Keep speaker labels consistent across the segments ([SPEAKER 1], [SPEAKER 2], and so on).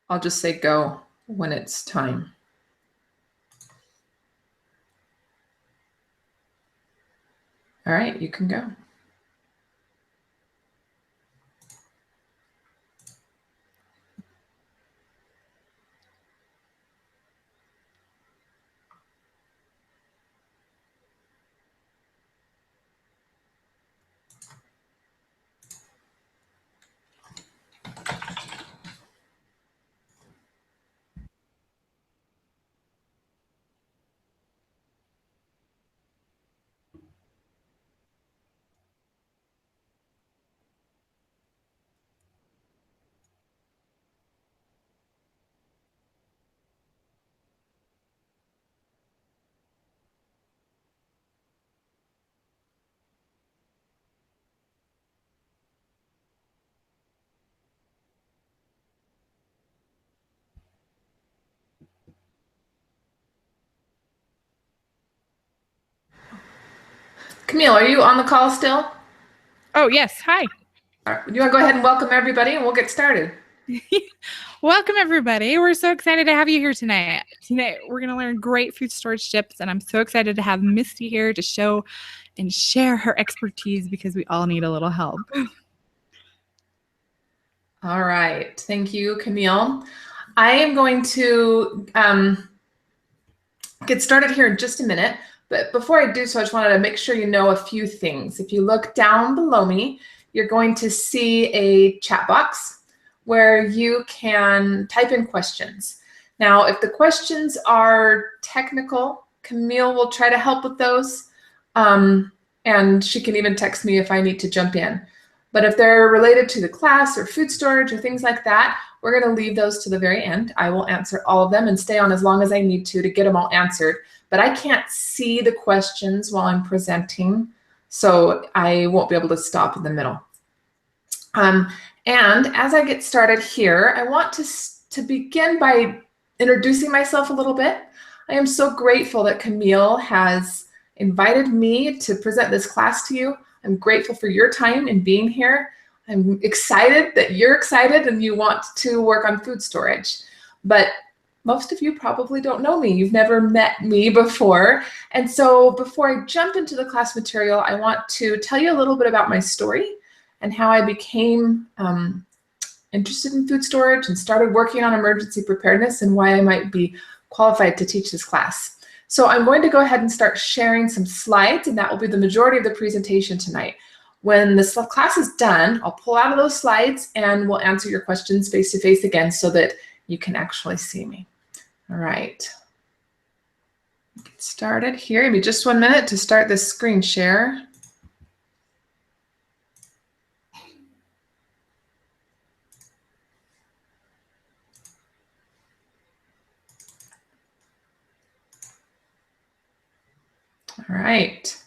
[SPEAKER 1] I'll just say go when it's time. All right, you can go. Camille, are you on the call still?
[SPEAKER 2] Oh, yes. Hi.
[SPEAKER 1] All right, you want to go ahead and welcome everybody and we'll get started.
[SPEAKER 2] Welcome, everybody. We're so excited to have you here tonight. Today, we're going to learn great food storage tips, and I'm so excited to have Misty here to show and share her expertise because we all need a little help.
[SPEAKER 1] All right. Thank you, Camille. I am going to get started here in just a minute. But before I do so, I just wanted to make sure you know a few things. If you look down below me, you're going to see a chat box where you can type in questions. Now, if the questions are technical, Camille will try to help with those. And she can even text me if I need to jump in. But if they're related to the class or food storage or things like that, we're going to leave those to the very end. I will answer all of them and stay on as long as I need to get them all answered. But I can't see the questions while I'm presenting, so I won't be able to stop in the middle. And as I get started here, I want to begin by introducing myself a little bit. I am so grateful that Camille has invited me to present this class to you. I'm grateful for your time in being here. I'm excited that you're excited and you want to work on food storage. But most of you probably don't know me. You've never met me before. And so before I jump into the class material, I want to tell you a little bit about my story and how I became interested in food storage and started working on emergency preparedness and why I might be qualified to teach this class. So I'm going to go ahead and start sharing some slides, and that will be the majority of the presentation tonight. When this class is done, I'll pull out of those slides and we'll answer your questions face-to-face again so that you can actually see me. All right. Get started here. Give me just 1 minute to start this screen share. All right.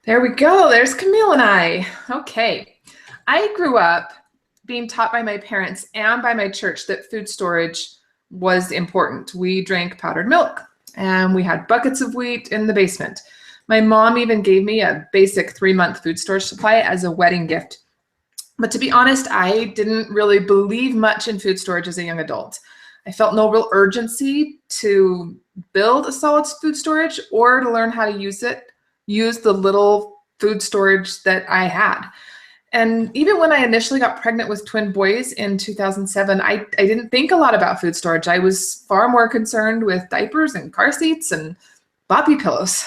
[SPEAKER 1] There we go. There's Camille and I. Okay. I grew up being taught by my parents and by my church that food storage was important. We drank powdered milk and we had buckets of wheat in the basement. My mom even gave me a basic 3-month food storage supply as a wedding gift. But to be honest, I didn't really believe much in food storage as a young adult. I felt no real urgency to build a solid food storage or to learn how to use the little food storage that I had. And even when I initially got pregnant with twin boys in 2007, I didn't think a lot about food storage. I was far more concerned with diapers and car seats and boppy pillows.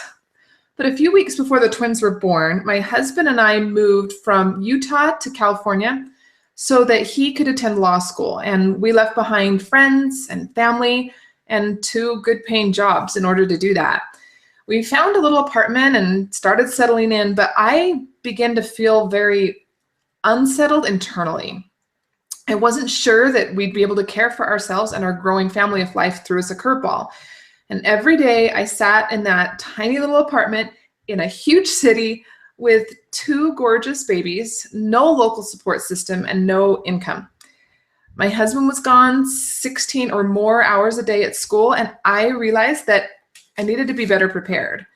[SPEAKER 1] But a few weeks before the twins were born, my husband and I moved from Utah to California so that he could attend law school. And we left behind friends and family and 2 good-paying jobs in order to do that. We found a little apartment and started settling in, but I began to feel very unsettled internally. I wasn't sure that we'd be able to care for ourselves and our growing family if life threw us a curveball. And every day I sat in that tiny little apartment in a huge city with 2 gorgeous babies, no local support system, and no income. My husband was gone 16 or more hours a day at school, and I realized that I needed to be better prepared.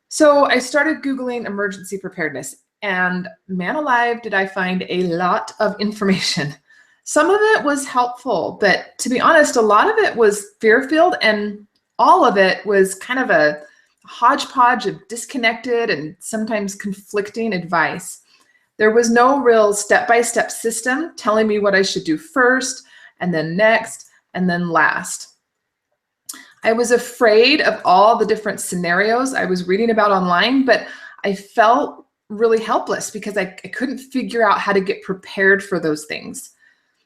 [SPEAKER 1] So I started Googling emergency preparedness, and man alive, did I find a lot of information. Some of it was helpful, but to be honest, a lot of it was fear-filled, and all of it was kind of a hodgepodge of disconnected and sometimes conflicting advice. There was no real step-by-step system telling me what I should do first, and then next, and then last. I was afraid of all the different scenarios I was reading about online, but I felt really helpless because I couldn't figure out how to get prepared for those things.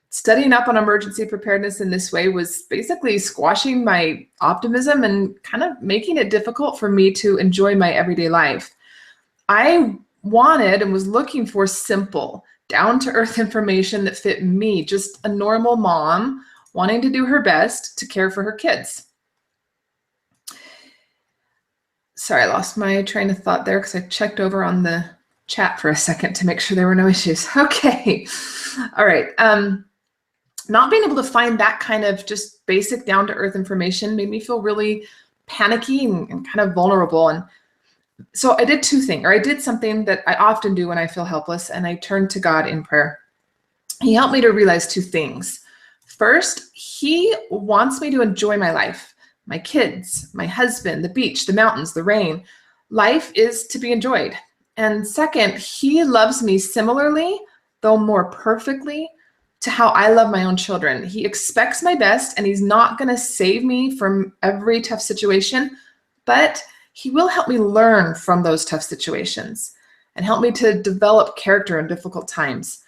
[SPEAKER 1] Studying up on emergency preparedness in this way was basically squashing my optimism and kind of making it difficult for me to enjoy my everyday life. I wanted and was looking for simple, down-to-earth information that fit me, just a normal mom wanting to do her best to care for her kids. Sorry, I lost my train of thought there because I checked over on the chat for a second to make sure there were no issues. Okay, all right. Not being able to find that kind of just basic down-to-earth information made me feel really panicky and kind of vulnerable. And so I did I did something that I often do when I feel helpless, and I turned to God in prayer. He helped me to realize two things. First, He wants me to enjoy my life, my kids, my husband, the beach, the mountains, the rain. Life is to be enjoyed. And second, He loves me similarly, though more perfectly, to how I love my own children. He expects my best, and He's not going to save me from every tough situation, but He will help me learn from those tough situations and help me to develop character in difficult times.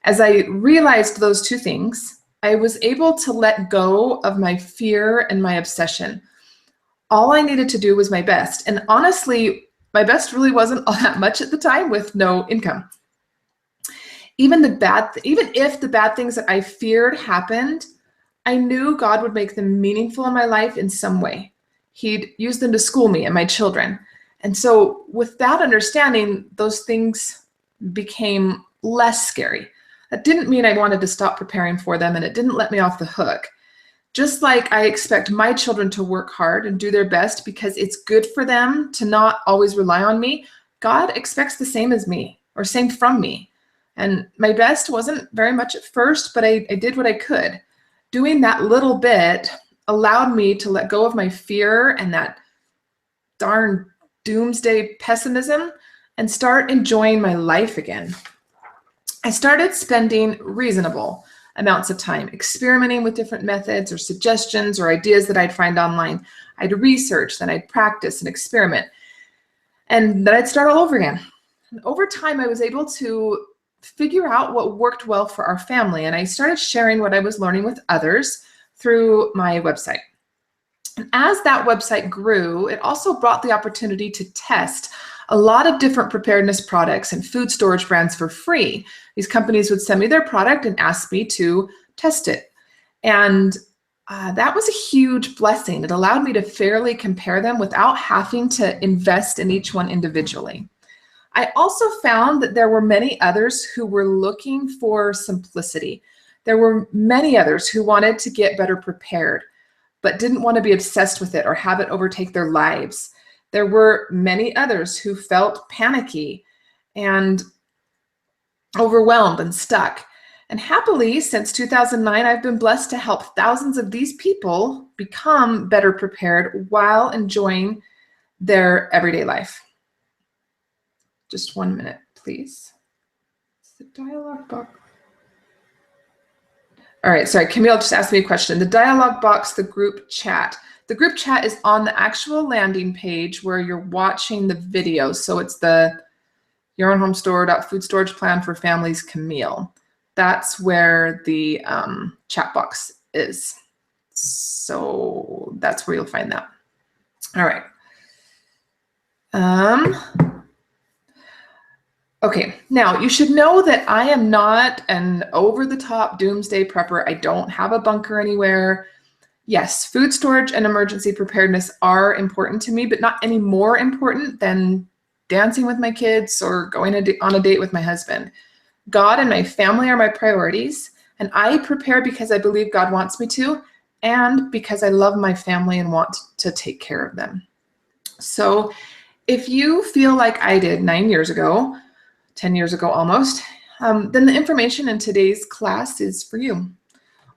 [SPEAKER 1] As I realized those two things, I was able to let go of my fear and my obsession. All I needed to do was my best. And honestly, my best really wasn't all that much at the time with no income. Even if the bad things that I feared happened, I knew God would make them meaningful in my life in some way. He'd use them to school me and my children. And so with that understanding, those things became less scary. That didn't mean I wanted to stop preparing for them, and it didn't let me off the hook. Just like I expect my children to work hard and do their best because it's good for them to not always rely on me, God expects the same as me, or same from me. And my best wasn't very much at first, but I did what I could. Doing that little bit allowed me to let go of my fear and that darn doomsday pessimism and start enjoying my life again. I started spending reasonable amounts of time experimenting with different methods or suggestions or ideas that I'd find online. I'd research, then I'd practice and experiment, and then I'd start all over again. And over time, I was able to figure out what worked well for our family, and I started sharing what I was learning with others through my website. And as that website grew, it also brought the opportunity to test a lot of different preparedness products and food storage brands for free. These companies would send me their product and ask me to test it. And that was a huge blessing. It allowed me to fairly compare them without having to invest in each one individually. I also found that there were many others who were looking for simplicity. There were many others who wanted to get better prepared, but didn't want to be obsessed with it or have it overtake their lives. There were many others who felt panicky and overwhelmed and stuck. And happily, since 2009, I've been blessed to help thousands of these people become better prepared while enjoying their everyday life. Just 1 minute, please. It's the dialogue box. All right, sorry, Camille just asked me a question. The dialogue box, the group chat. The group chat is on the actual landing page where you're watching the video. So it's the Your Own Home Store.food storage plan for families Camille. That's where the chat box is. So that's where you'll find that. All right. Okay, now you should know that I am not an over-the-top doomsday prepper. I don't have a bunker anywhere. Yes, food storage and emergency preparedness are important to me, but not any more important than dancing with my kids or going on a date with my husband. God and my family are my priorities, and I prepare because I believe God wants me to, and because I love my family and want to take care of them. So if you feel like I did 9 years ago, 10 years ago almost, then the information in today's class is for you.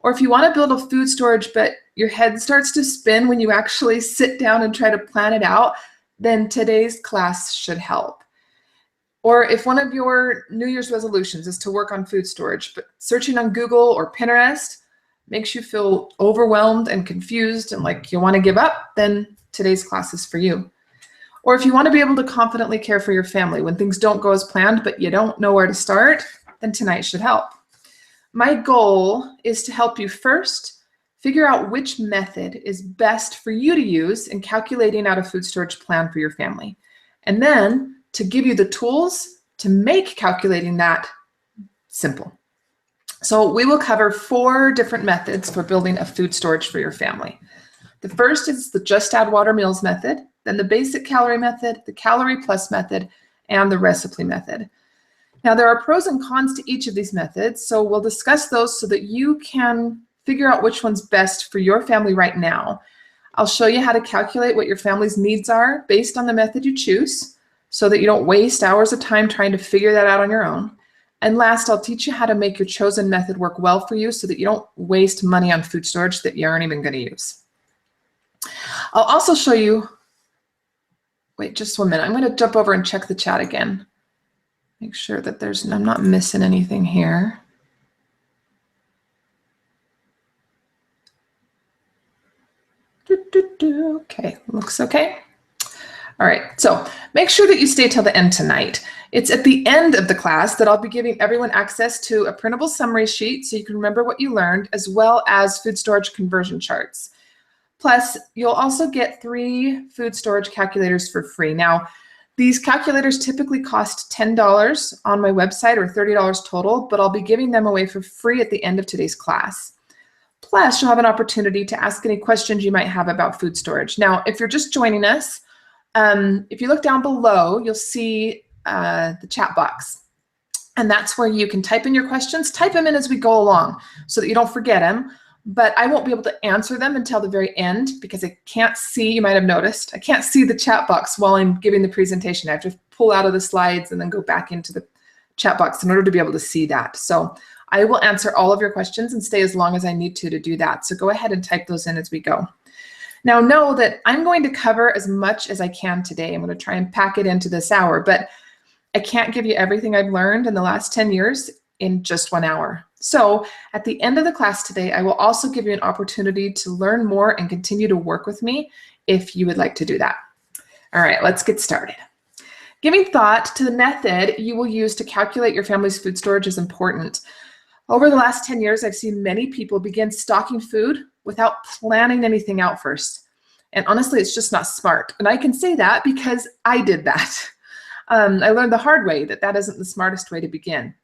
[SPEAKER 1] Or if you want to build a food storage, but your head starts to spin when you actually sit down and try to plan it out, then today's class should help. Or if one of your New Year's resolutions is to work on food storage, but searching on Google or Pinterest makes you feel overwhelmed and confused and like you want to give up, then today's class is for you. Or if you want to be able to confidently care for your family when things don't go as planned, but you don't know where to start, then tonight should help. My goal is to help you first figure out which method is best for you to use in calculating out a food storage plan for your family, and then to give you the tools to make calculating that simple. So we will cover 4 different methods for building a food storage for your family. The first is the just add water meals method, then the basic calorie method, the calorie plus method, and the recipe method. Now there are pros and cons to each of these methods, so we'll discuss those so that you can figure out which one's best for your family right now. I'll show you how to calculate what your family's needs are based on the method you choose so that you don't waste hours of time trying to figure that out on your own. And last, I'll teach you how to make your chosen method work well for you so that you don't waste money on food storage that you aren't even going to use. I'll also show you, wait just 1 minute, I'm going to jump over and check the chat again. Make sure that I'm not missing anything here. Okay, looks okay. All right, so make sure that you stay till the end tonight. It's at the end of the class that I'll be giving everyone access to a printable summary sheet so you can remember what you learned, as well as food storage conversion charts. Plus, you'll also get 3 food storage calculators for free. Now, these calculators typically cost $10 on my website or $30 total, but I'll be giving them away for free at the end of today's class. Plus, you'll have an opportunity to ask any questions you might have about food storage. Now, if you're just joining us, if you look down below, you'll see the chat box. And that's where you can type in your questions. Type them in as we go along so that you don't forget them. But I won't be able to answer them until the very end because I can't see, you might have noticed, I can't see the chat box while I'm giving the presentation. I have to pull out of the slides and then go back into the chat box in order to be able to see that. So I will answer all of your questions and stay as long as I need to do that. So go ahead and type those in as we go. Now know that I'm going to cover as much as I can today. I'm going to try and pack it into this hour, but I can't give you everything I've learned in the last 10 years in just 1 hour. So at the end of the class today, I will also give you an opportunity to learn more and continue to work with me if you would like to do that. All right, let's get started. Giving thought to the method you will use to calculate your family's food storage is important. Over the last 10 years, I've seen many people begin stocking food without planning anything out first. And honestly, it's just not smart. And I can say that because I did that. I learned the hard way that that isn't the smartest way to begin.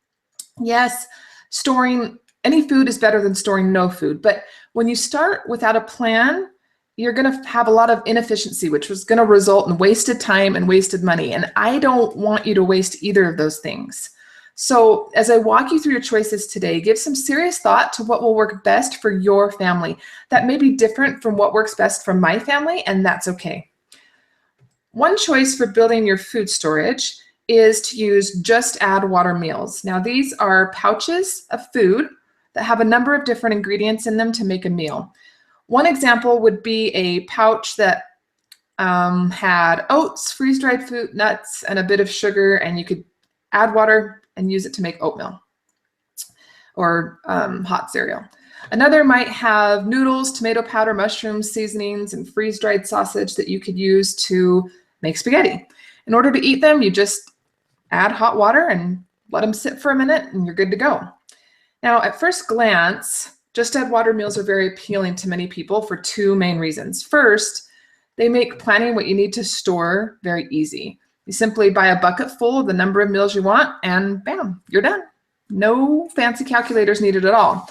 [SPEAKER 1] Yes, storing any food is better than storing no food. But when you start without a plan, you're going to have a lot of inefficiency, which was going to result in wasted time and wasted money. And I don't want you to waste either of those things. So as I walk you through your choices today, give some serious thought to what will work best for your family. That may be different from what works best for my family, and that's okay. One choice for building your food storage is to use just add water meals. Now these are pouches of food that have a number of different ingredients in them to make a meal. One example would be a pouch that had oats, freeze-dried fruit, nuts, and a bit of sugar, and you could add water and use it to make oatmeal or hot cereal. Another might have noodles, tomato powder, mushrooms, seasonings, and freeze-dried sausage that you could use to make spaghetti. In order to eat them, you just add hot water and let them sit for a minute and you're good to go. Now, at first glance, just add water meals are very appealing to many people for 2 main reasons. First, they make planning what you need to store very easy. You simply buy a bucket full of the number of meals you want and bam, you're done. No fancy calculators needed at all.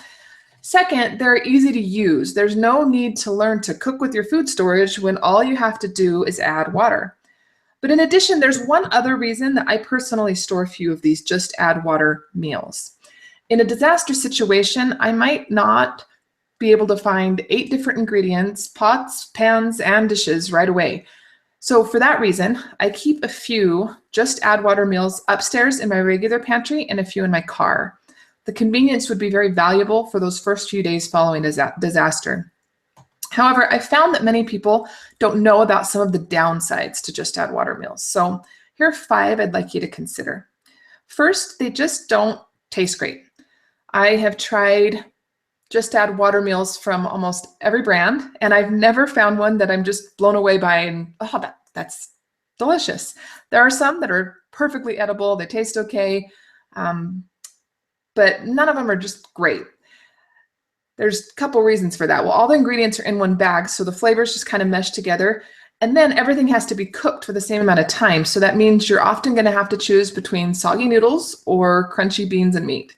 [SPEAKER 1] Second, they're easy to use. There's no need to learn to cook with your food storage when all you have to do is add water. But in addition, there's one other reason that I personally store a few of these just add water meals. In a disaster situation, I might not be able to find 8 different ingredients, pots, pans, and dishes right away. So for that reason, I keep a few just add water meals upstairs in my regular pantry and a few in my car. The convenience would be very valuable for those first few days following a disaster. However, I found that many people don't know about some of the downsides to just add water meals. So here are 5 I'd like you to consider. First, they just don't taste great. I have tried just add water meals from almost every brand, and I've never found one that I'm just blown away by and, oh, that's delicious. There are some that are perfectly edible, they taste okay, but none of them are just great. There's a couple reasons for that. Well, all the ingredients are in one bag, so the flavors just kind of mesh together. And then everything has to be cooked for the same amount of time. So that means you're often going to have to choose between soggy noodles or crunchy beans and meat.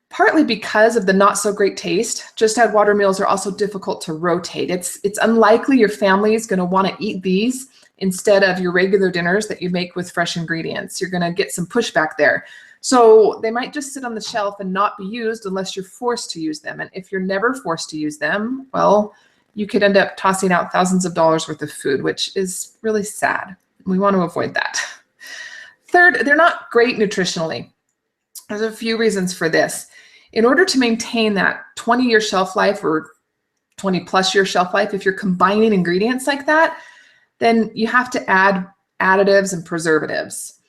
[SPEAKER 1] Partly because of the not so great taste, just add water meals are also difficult to rotate. It's unlikely your family is going to want to eat these instead of your regular dinners that you make with fresh ingredients. You're going to get some pushback there. So they might just sit on the shelf and not be used unless you're forced to use them. And if you're never forced to use them, well, you could end up tossing out thousands of dollars worth of food, which is really sad. We want to avoid that. Third, they're not great nutritionally. There's a few reasons for this. In order to maintain that 20-year shelf life or 20-plus year shelf life, if you're combining ingredients like that, then you have to add additives and preservatives.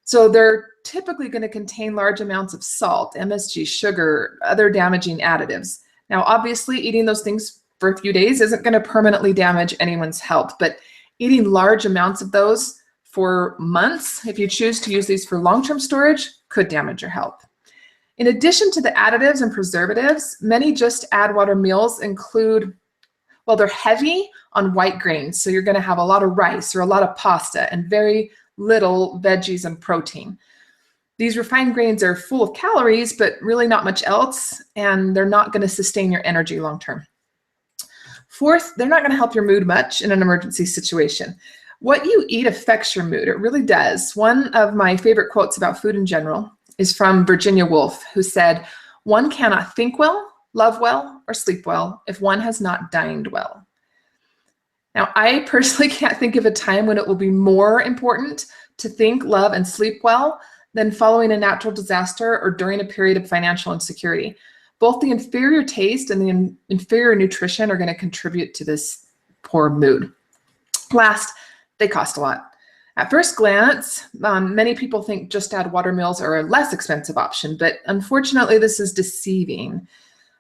[SPEAKER 1] So they're typically going to contain large amounts of salt, MSG, sugar, other damaging additives. Now, obviously, eating those things for a few days isn't going to permanently damage anyone's health, but eating large amounts of those for months, if you choose to use these for long-term storage, could damage your health. In addition to the additives and preservatives, many just add water meals include, well, they're heavy on white grains. So you're going to have a lot of rice or a lot of pasta and very little veggies and protein. These refined grains are full of calories, but really not much else, and they're not going to sustain your energy long term. Fourth, they're not going to help your mood much in an emergency situation. What you eat affects your mood. It really does. One of my favorite quotes about food in general is from Virginia Woolf, who said, "One cannot think well, love well, or sleep well if one has not dined well." Now, I personally can't think of a time when it will be more important to think, love, and sleep well than following a natural disaster or during a period of financial insecurity. Both the inferior taste and the inferior nutrition are going to contribute to this poor mood. Last, they cost a lot. At first glance, many people think just add water meals are a less expensive option, but unfortunately, this is deceiving.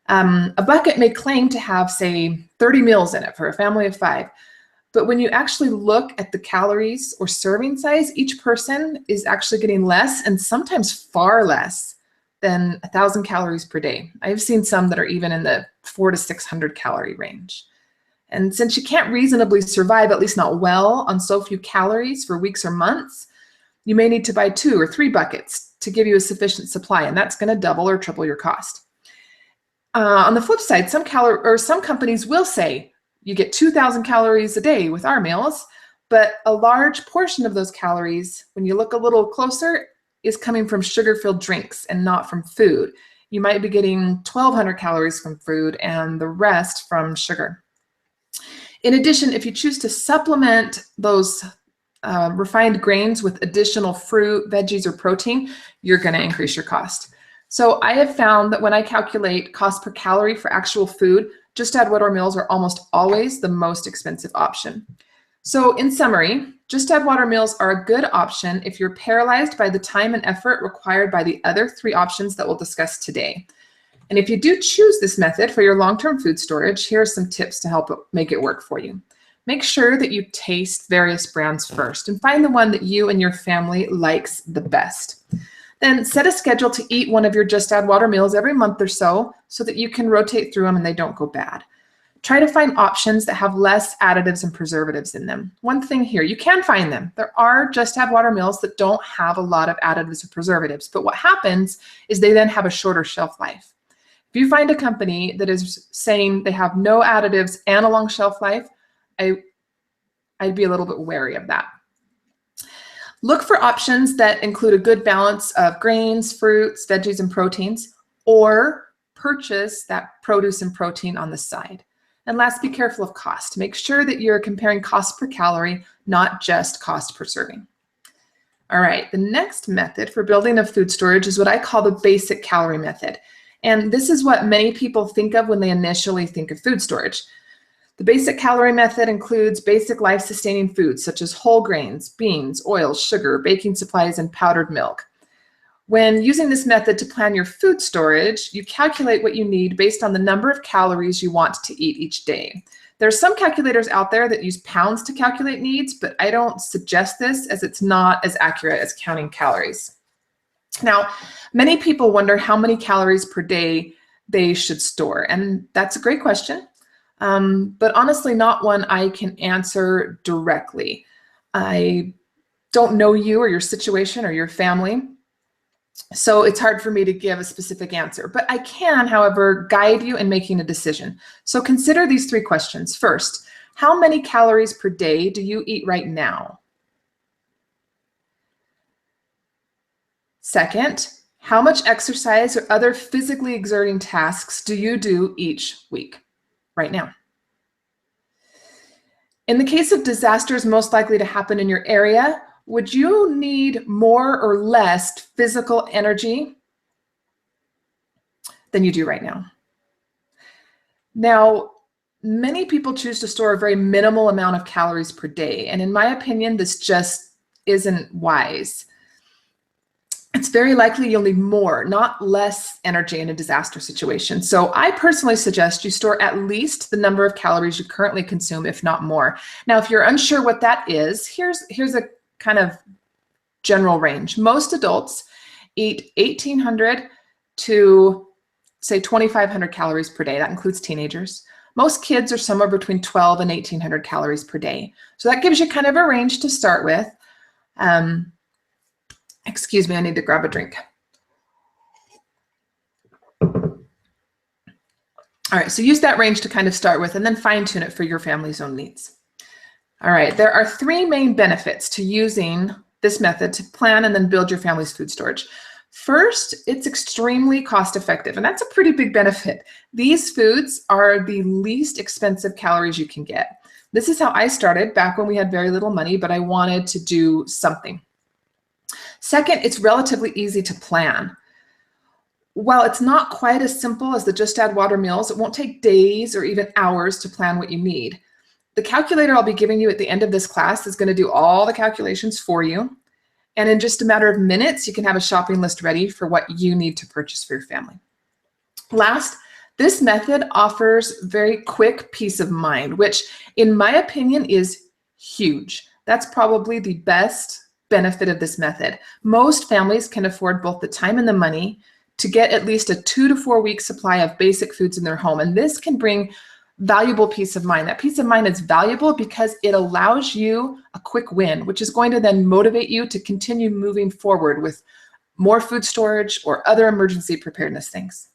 [SPEAKER 1] A bucket may claim to have, say, 30 meals in it for a family of 5. But when you actually look at the calories or serving size, each person is actually getting less and sometimes far less than 1,000 calories per day. I've seen some that are even in the 400 to 600 calorie range. And since you can't reasonably survive, at least not well, on so few calories for weeks or months, you may need to buy 2 or 3 buckets to give you a sufficient supply, and that's going to double or triple your cost. On the flip side, some companies will say you get 2,000 calories a day with our meals, but a large portion of those calories, when you look a little closer, is coming from sugar-filled drinks and not from food. You might be getting 1,200 calories from food and the rest from sugar. In addition, if you choose to supplement those refined grains with additional fruit, veggies, or protein, you're going to increase your cost. So I have found that when I calculate cost per calorie for actual food, just add water meals are almost always the most expensive option. So in summary, just add water meals are a good option if you're paralyzed by the time and effort required by the other 3 options that we'll discuss today. And if you do choose this method for your long-term food storage, here are some tips to help make it work for you. Make sure that you taste various brands first and find the one that you and your family likes the best. Then set a schedule to eat one of your just add water meals every month or so that you can rotate through them and they don't go bad. Try to find options that have less additives and preservatives in them. One thing here, you can find them. There are just add water meals that don't have a lot of additives or preservatives, but what happens is they then have a shorter shelf life. If you find a company that is saying they have no additives and a long shelf life, I'd be a little bit wary of that. Look for options that include a good balance of grains, fruits, veggies, and proteins, or purchase that produce and protein on the side. And last, be careful of cost. Make sure that you're comparing cost per calorie, not just cost per serving. All right, the next method for building a food storage is what I call the basic calorie method. And this is what many people think of when they initially think of food storage. The basic calorie method includes basic life-sustaining foods such as whole grains, beans, oils, sugar, baking supplies, and powdered milk. When using this method to plan your food storage, you calculate what you need based on the number of calories you want to eat each day. There are some calculators out there that use pounds to calculate needs, but I don't suggest this as it's not as accurate as counting calories. Now, many people wonder how many calories per day they should store, and that's a great question, but honestly not one I can answer directly. I don't know you or your situation or your family, so it's hard for me to give a specific answer, but I can, however, guide you in making a decision. So consider these 3 questions. First, how many calories per day do you eat right now? Second, how much exercise or other physically exerting tasks do you do each week right now? In the case of disasters most likely to happen in your area, would you need more or less physical energy than you do right now? Now, many people choose to store a very minimal amount of calories per day, and in my opinion, this just isn't wise. It's very likely you'll need more, not less energy in a disaster situation. So I personally suggest you store at least the number of calories you currently consume, if not more. Now, if you're unsure what that is, here's a kind of general range. Most adults eat 1,800 to say 2,500 calories per day. That includes teenagers. Most kids are somewhere between 1,200 and 1,800 calories per day. So that gives you kind of a range to start with. Excuse me, I need to grab a drink. All right, so use that range to kind of start with and then fine tune it for your family's own needs. All right, there are 3 main benefits to using this method to plan and then build your family's food storage. First, it's extremely cost effective, and that's a pretty big benefit. These foods are the least expensive calories you can get. This is how I started back when we had very little money, but I wanted to do something. Second, it's relatively easy to plan. While it's not quite as simple as the just add water meals, it won't take days or even hours to plan what you need. The calculator I'll be giving you at the end of this class is going to do all the calculations for you. And in just a matter of minutes, you can have a shopping list ready for what you need to purchase for your family. Last, this method offers very quick peace of mind, which in my opinion is huge. That's probably the best benefit of this method. Most families can afford both the time and the money to get at least a 2 to 4 week supply of basic foods in their home. And this can bring valuable peace of mind. That peace of mind is valuable because it allows you a quick win, which is going to then motivate you to continue moving forward with more food storage or other emergency preparedness things.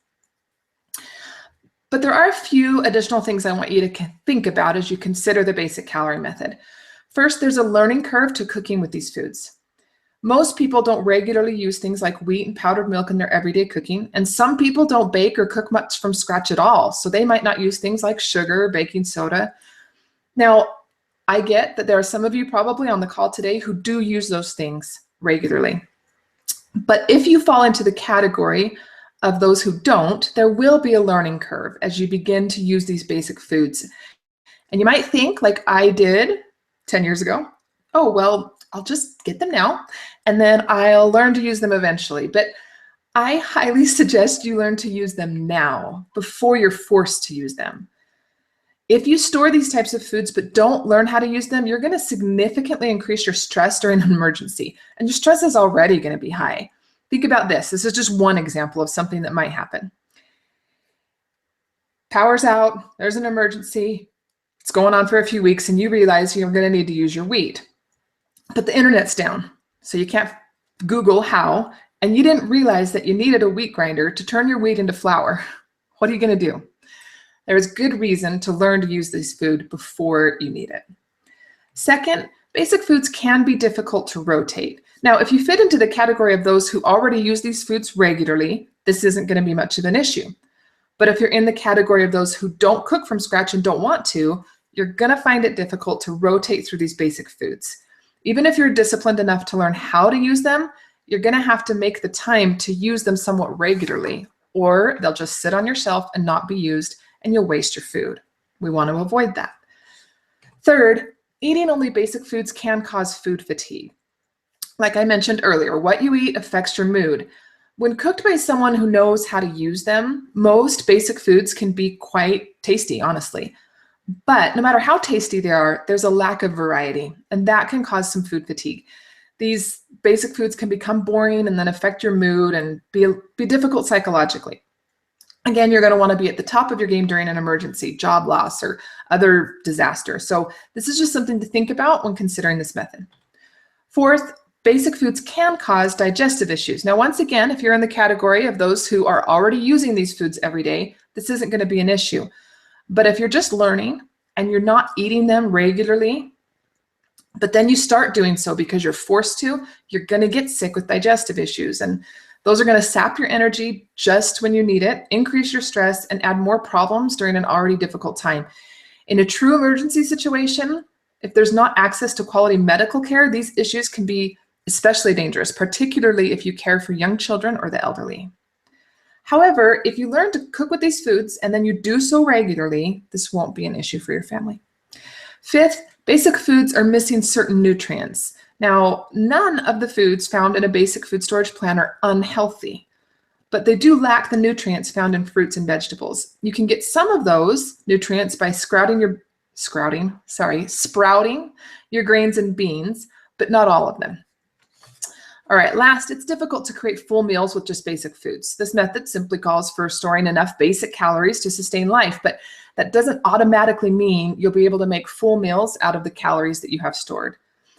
[SPEAKER 1] But there are a few additional things I want you to think about as you consider the basic calorie method. First, there's a learning curve to cooking with these foods. Most people don't regularly use things like wheat and powdered milk in their everyday cooking, and some people don't bake or cook much from scratch at all, so they might not use things like sugar or baking soda. Now, I get that there are some of you probably on the call today who do use those things regularly. But if you fall into the category of those who don't, there will be a learning curve as you begin to use these basic foods. And you might think, like I did 10 years ago, oh, well, I'll just get them now, and then I'll learn to use them eventually. But I highly suggest you learn to use them now before you're forced to use them. If you store these types of foods but don't learn how to use them, you're going to significantly increase your stress during an emergency, and your stress is already going to be high. Think about this. This is just one example of something that might happen. Power's out, there's an emergency, it's going on for a few weeks, and you realize you're going to need to use your wheat. But the internet's down, so you can't Google how, and you didn't realize that you needed a wheat grinder to turn your wheat into flour. What are you going to do? There's good reason to learn to use this food before you need it. Second, basic foods can be difficult to rotate. Now, if you fit into the category of those who already use these foods regularly, this isn't going to be much of an issue. But if you're in the category of those who don't cook from scratch and don't want to, you're going to find it difficult to rotate through these basic foods. Even if you're disciplined enough to learn how to use them, you're going to have to make the time to use them somewhat regularly, or they'll just sit on your shelf and not be used, and you'll waste your food. We want to avoid that. Third, eating only basic foods can cause food fatigue. Like I mentioned earlier, what you eat affects your mood. When cooked by someone who knows how to use them, most basic foods can be quite tasty, honestly. But no matter how tasty they are, there's a lack of variety, and that can cause some food fatigue. These basic foods can become boring and then affect your mood and be difficult psychologically. Again, you're going to want to be at the top of your game during an emergency, job loss, or other disaster. So this is just something to think about when considering this method. Fourth, basic foods can cause digestive issues. Now, once again, if you're in the category of those who are already using these foods every day, this isn't going to be an issue. But if you're just learning and you're not eating them regularly, but then you start doing so because you're forced to, you're going to get sick with digestive issues. And those are going to sap your energy just when you need it, increase your stress, and add more problems during an already difficult time. In a true emergency situation, if there's not access to quality medical care, these issues can be especially dangerous, particularly if you care for young children or the elderly. However, if you learn to cook with these foods and then you do so regularly, this won't be an issue for your family. Fifth, basic foods are missing certain nutrients. Now, none of the foods found in a basic food storage plan are unhealthy, but they do lack the nutrients found in fruits and vegetables. You can get some of those nutrients by sprouting your grains and beans, but not all of them. All right, last, it's difficult to create full meals with just basic foods. This method simply calls for storing enough basic calories to sustain life, but that doesn't automatically mean you'll be able to make full meals out of the calories that you have stored.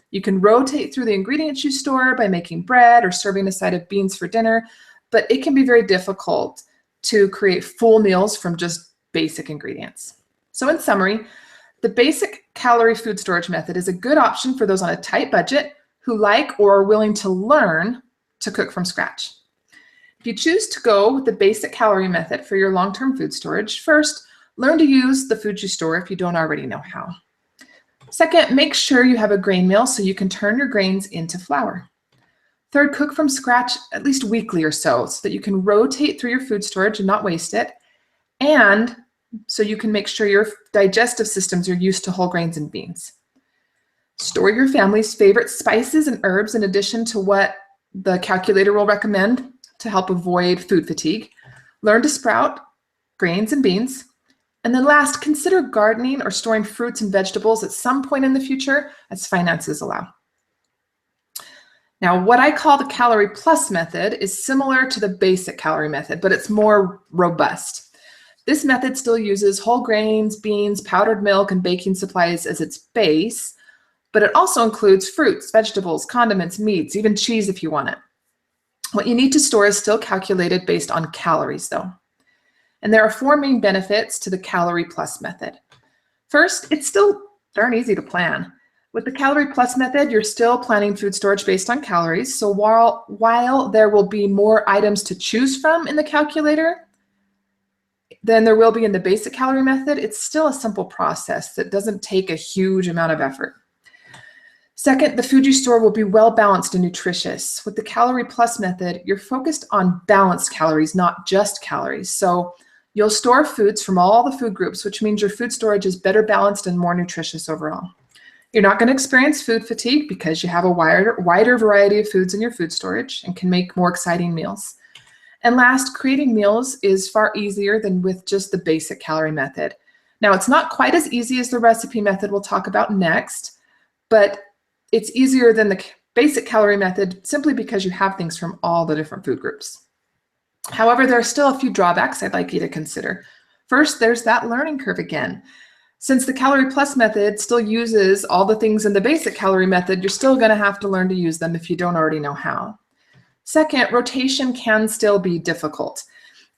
[SPEAKER 1] You can rotate through the ingredients you store by making bread or serving a side of beans for dinner, but it can be very difficult to create full meals from just basic ingredients. So in summary, the basic calorie food storage method is a good option for those on a tight budget who like or are willing to learn to cook from scratch. If you choose to go with the basic calorie method for your long-term food storage, first, learn to use the food you store if you don't already know how. Second, make sure you have a grain mill so you can turn your grains into flour. Third, cook from scratch at least weekly or so that you can rotate through your food storage and not waste it, and so you can make sure your digestive systems are used to whole grains and beans. Store your family's favorite spices and herbs in addition to what the calculator will recommend to help avoid food fatigue. Learn to sprout grains and beans. And then last, consider gardening or storing fruits and vegetables at some point in the future as finances allow. Now, what I call the Calorie Plus method is similar to the basic calorie method, but it's more robust. This method still uses whole grains, beans, powdered milk, and baking supplies as its base, but it also includes fruits, vegetables, condiments, meats, even cheese if you want it. What you need to store is still calculated based on calories, though. And there are 4 main benefits to the Calorie Plus method. First, it's still darn easy to plan. With the Calorie Plus method, you're still planning food storage based on calories. So while there will be more items to choose from in the calculator than there will be in the basic calorie method, it's still a simple process that doesn't take a huge amount of effort. Second, the food you store will be well balanced and nutritious. With the Calorie Plus method, you're focused on balanced calories, not just calories. So you'll store foods from all the food groups, which means your food storage is better balanced and more nutritious overall. You're not going to experience food fatigue because you have a wider variety of foods in your food storage and can make more exciting meals. And last, creating meals is far easier than with just the basic calorie method. Now, it's not quite as easy as the recipe method we'll talk about next, but it's easier than the basic calorie method simply because you have things from all the different food groups. However, there are still a few drawbacks I'd like you to consider. First, there's that learning curve again. Since the Calorie Plus method still uses all the things in the basic calorie method, you're still going to have to learn to use them if you don't already know how. Second, rotation can still be difficult.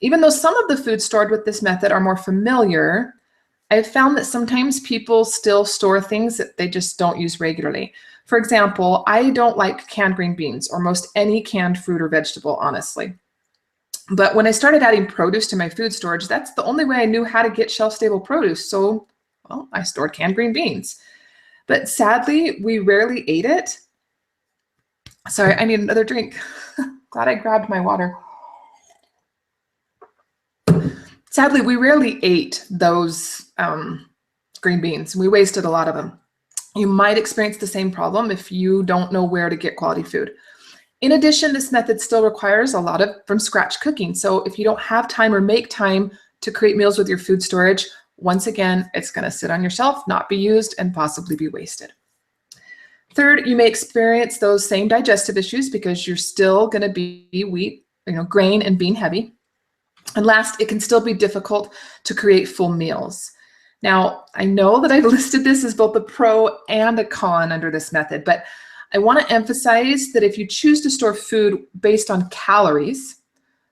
[SPEAKER 1] Even though some of the foods stored with this method are more familiar, I've found that sometimes people still store things that they just don't use regularly. For example, I don't like canned green beans or most any canned fruit or vegetable, honestly. But when I started adding produce to my food storage, that's the only way I knew how to get shelf-stable produce. So, well, I stored canned green beans. But sadly, we rarely ate it. Sorry, I need another drink. Glad I grabbed my water. Sadly, we rarely ate those green beans. We wasted a lot of them. You might experience the same problem if you don't know where to get quality food. In addition, this method still requires a lot of from scratch cooking. So if you don't have time or make time to create meals with your food storage, once again, it's going to sit on your shelf, not be used, and possibly be wasted. Third, you may experience those same digestive issues because you're still going to be wheat, grain and bean heavy. And last, it can still be difficult to create full meals. Now, I know that I've listed this as both a pro and a con under this method, but I want to emphasize that if you choose to store food based on calories,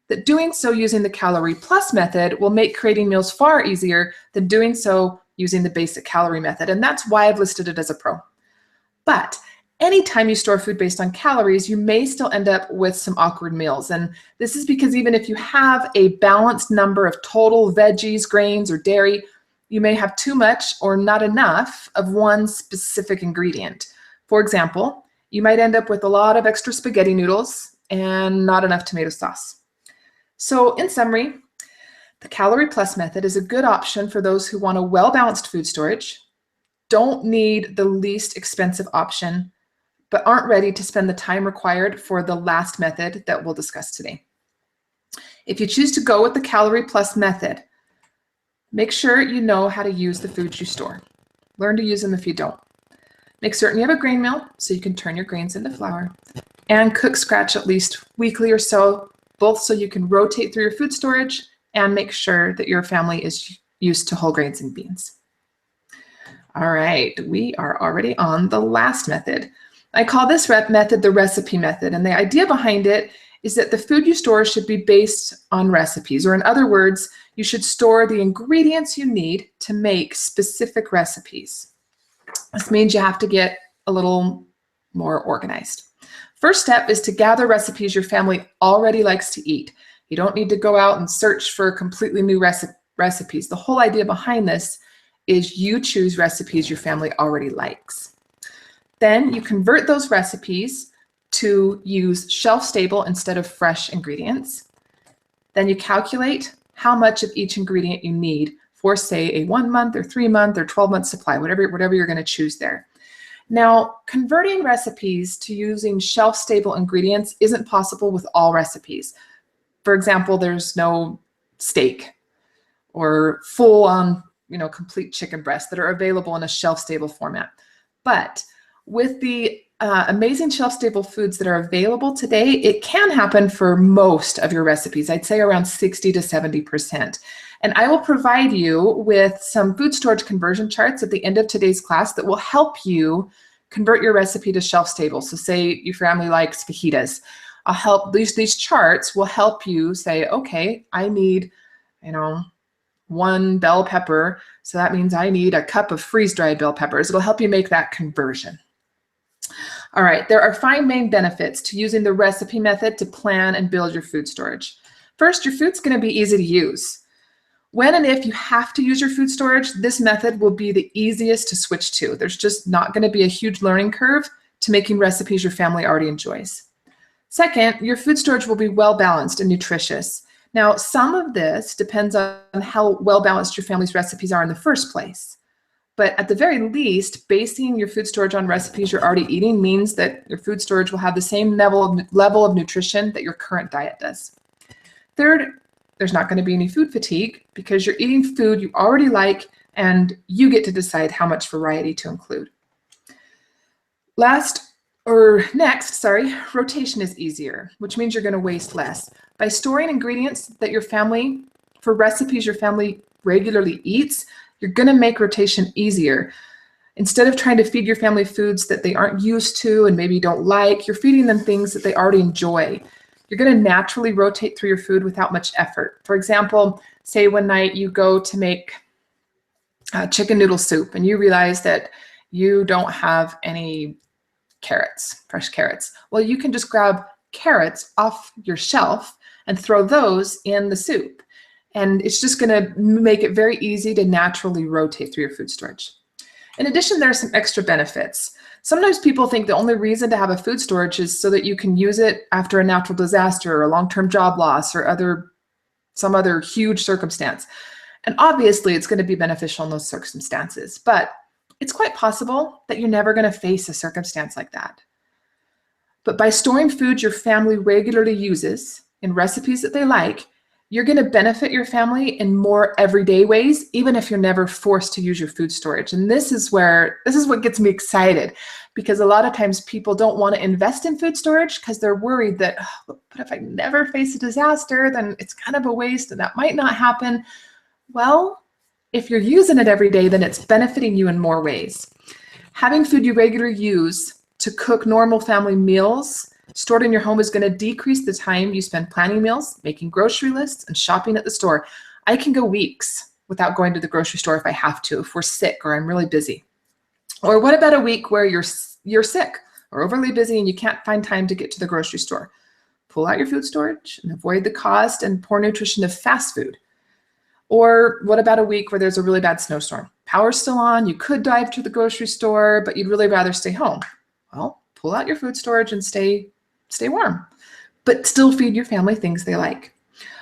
[SPEAKER 1] that doing so using the calorie plus method will make creating meals far easier than doing so using the basic calorie method. And that's why I've listed it as a pro. But anytime you store food based on calories, you may still end up with some awkward meals. And this is because even if you have a balanced number of total veggies, grains, or dairy, you may have too much or not enough of one specific ingredient. For example, you might end up with a lot of extra spaghetti noodles and not enough tomato sauce. So in summary, the calorie plus method is a good option for those who want a well-balanced food storage, don't need the least expensive option, but aren't ready to spend the time required for the last method that we'll discuss today. If you choose to go with the calorie plus method, make sure you know how to use the foods you store. Learn to use them if you don't. Make certain you have a grain mill so you can turn your grains into flour, and cook scratch at least weekly or so, both so you can rotate through your food storage and make sure that your family is used to whole grains and beans. All right, we are already on the last method. I call this method the recipe method, and the idea behind it is that the food you store should be based on recipes, or in other words, you should store the ingredients you need to make specific recipes. This means you have to get a little more organized. First step is to gather recipes your family already likes to eat. You don't need to go out and search for completely new recipes. The whole idea behind this is you choose recipes your family already likes. Then you convert those recipes to use shelf-stable instead of fresh ingredients. Then you calculate how much of each ingredient you need for, say, a 1 month or 3 month or 12-month supply, whatever you're going to choose there. Now, converting recipes to using shelf-stable ingredients isn't possible with all recipes. For example, there's no steak or full-on, complete chicken breast that are available in a shelf-stable format. But with the amazing shelf-stable foods that are available today, it can happen for most of your recipes. I'd say around 60 to 70%. And I will provide you with some food storage conversion charts at the end of today's class that will help you convert your recipe to shelf-stable. So say your family likes fajitas. These charts will help you say, okay, I need, 1 bell pepper. So that means I need a cup of freeze-dried bell peppers. It'll help you make that conversion. All right, there are 5 main benefits to using the recipe method to plan and build your food storage. First, your food's going to be easy to use. When and if you have to use your food storage, this method will be the easiest to switch to. There's just not going to be a huge learning curve to making recipes your family already enjoys. Second, your food storage will be well-balanced and nutritious. Now, some of this depends on how well-balanced your family's recipes are in the first place. But at the very least, basing your food storage on recipes you're already eating means that your food storage will have the same level of nutrition that your current diet does. Third, there's not going to be any food fatigue because you're eating food you already like and you get to decide how much variety to include. Next, rotation is easier, which means you're going to waste less. By storing ingredients that for recipes your family regularly eats, you're going to make rotation easier. Instead of trying to feed your family foods that they aren't used to and maybe don't like, you're feeding them things that they already enjoy. You're going to naturally rotate through your food without much effort. For example, say one night you go to make chicken noodle soup and you realize that you don't have any fresh carrots. Well, you can just grab carrots off your shelf and throw those in the soup. And it's just going to make it very easy to naturally rotate through your food storage. In addition, there are some extra benefits. Sometimes people think the only reason to have a food storage is so that you can use it after a natural disaster or a long-term job loss or some other huge circumstance. And obviously, it's going to be beneficial in those circumstances, but it's quite possible that you're never going to face a circumstance like that. But by storing food your family regularly uses in recipes that they like, you're going to benefit your family in more everyday ways, even if you're never forced to use your food storage. And this is what gets me excited, because a lot of times people don't want to invest in food storage because they're worried that, oh, but if I never face a disaster, then it's kind of a waste and that might not happen. Well, if you're using it every day, then it's benefiting you in more ways. Having food you regularly use to cook normal family meals stored in your home is going to decrease the time you spend planning meals, making grocery lists, and shopping at the store. I can go weeks without going to the grocery store if I have to, if we're sick or I'm really busy. Or what about a week where you're sick or overly busy and you can't find time to get to the grocery store? Pull out your food storage and avoid the cost and poor nutrition of fast food. Or what about a week where there's a really bad snowstorm? Power's still on, you could dive to the grocery store, but you'd really rather stay home. Well, pull out your food storage and stay warm, but still feed your family things they like.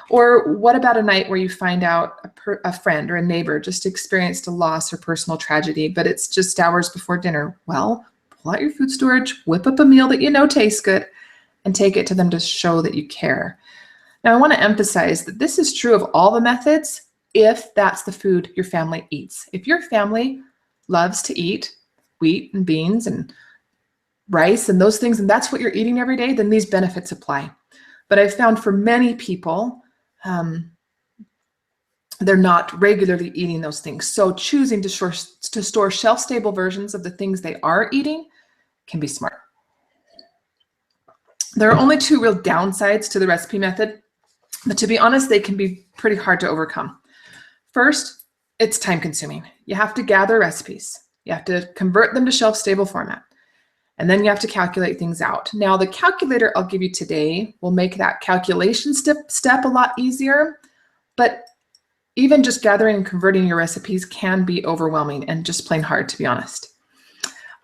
[SPEAKER 1] Or what about a night where you find out a friend or a neighbor just experienced a loss or personal tragedy, but it's just hours before dinner? Well, pull out your food storage, whip up a meal that you know tastes good, and take it to them to show that you care. Now, I want to emphasize that this is true of all the methods if that's the food your family eats. If your family loves to eat wheat and beans and rice and those things, and that's what you're eating every day, then these benefits apply. But I've found for many people, they're not regularly eating those things. So choosing to store shelf-stable versions of the things they are eating can be smart. There are only two real downsides to the recipe method, but to be honest, they can be pretty hard to overcome. First, it's time-consuming. You have to gather recipes. You have to convert them to shelf-stable format. And then you have to calculate things out. Now, the calculator I'll give you today will make that calculation step a lot easier, but even just gathering and converting your recipes can be overwhelming and just plain hard, to be honest.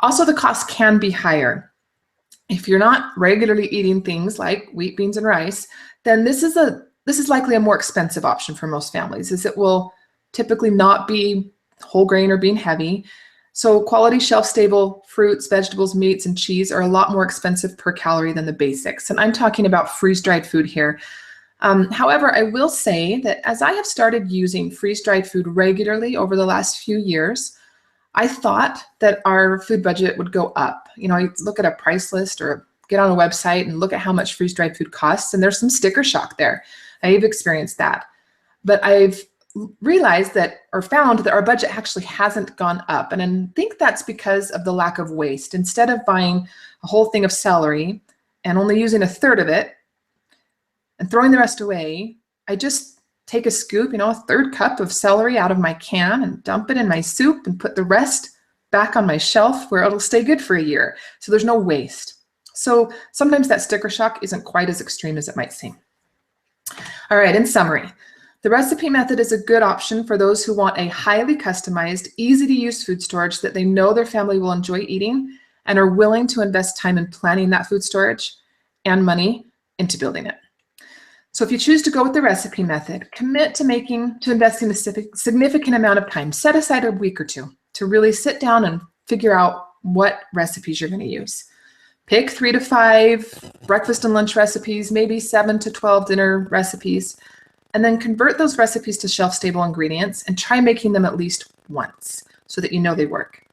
[SPEAKER 1] Also, the cost can be higher. If you're not regularly eating things like wheat, beans, and rice, then this is likely a more expensive option for most families, as it will typically not be whole grain or bean heavy. So quality shelf-stable fruits, vegetables, meats, and cheese are a lot more expensive per calorie than the basics. And I'm talking about freeze-dried food here. However, I will say that as I have started using freeze-dried food regularly over the last few years, I thought that our food budget would go up. You know, you look at a price list or get on a website and look at how much freeze-dried food costs, and there's some sticker shock there. I've experienced that. But I've realized that, or found that our budget actually hasn't gone up. And I think that's because of the lack of waste. Instead of buying a whole thing of celery and only using a third of it and throwing the rest away, I just take a scoop, a third cup of celery out of my can and dump it in my soup and put the rest back on my shelf where it'll stay good for a year. So there's no waste. So sometimes that sticker shock isn't quite as extreme as it might seem. All right, in summary, the recipe method is a good option for those who want a highly customized, easy to use food storage that they know their family will enjoy eating and are willing to invest time in planning that food storage and money into building it. So if you choose to go with the recipe method, commit to investing a significant amount of time. Set aside a week or two to really sit down and figure out what recipes you're going to use. Pick 3 to 5 breakfast and lunch recipes, maybe 7 to 12 dinner recipes, and then convert those recipes to shelf-stable ingredients and try making them at least once so that you know they work.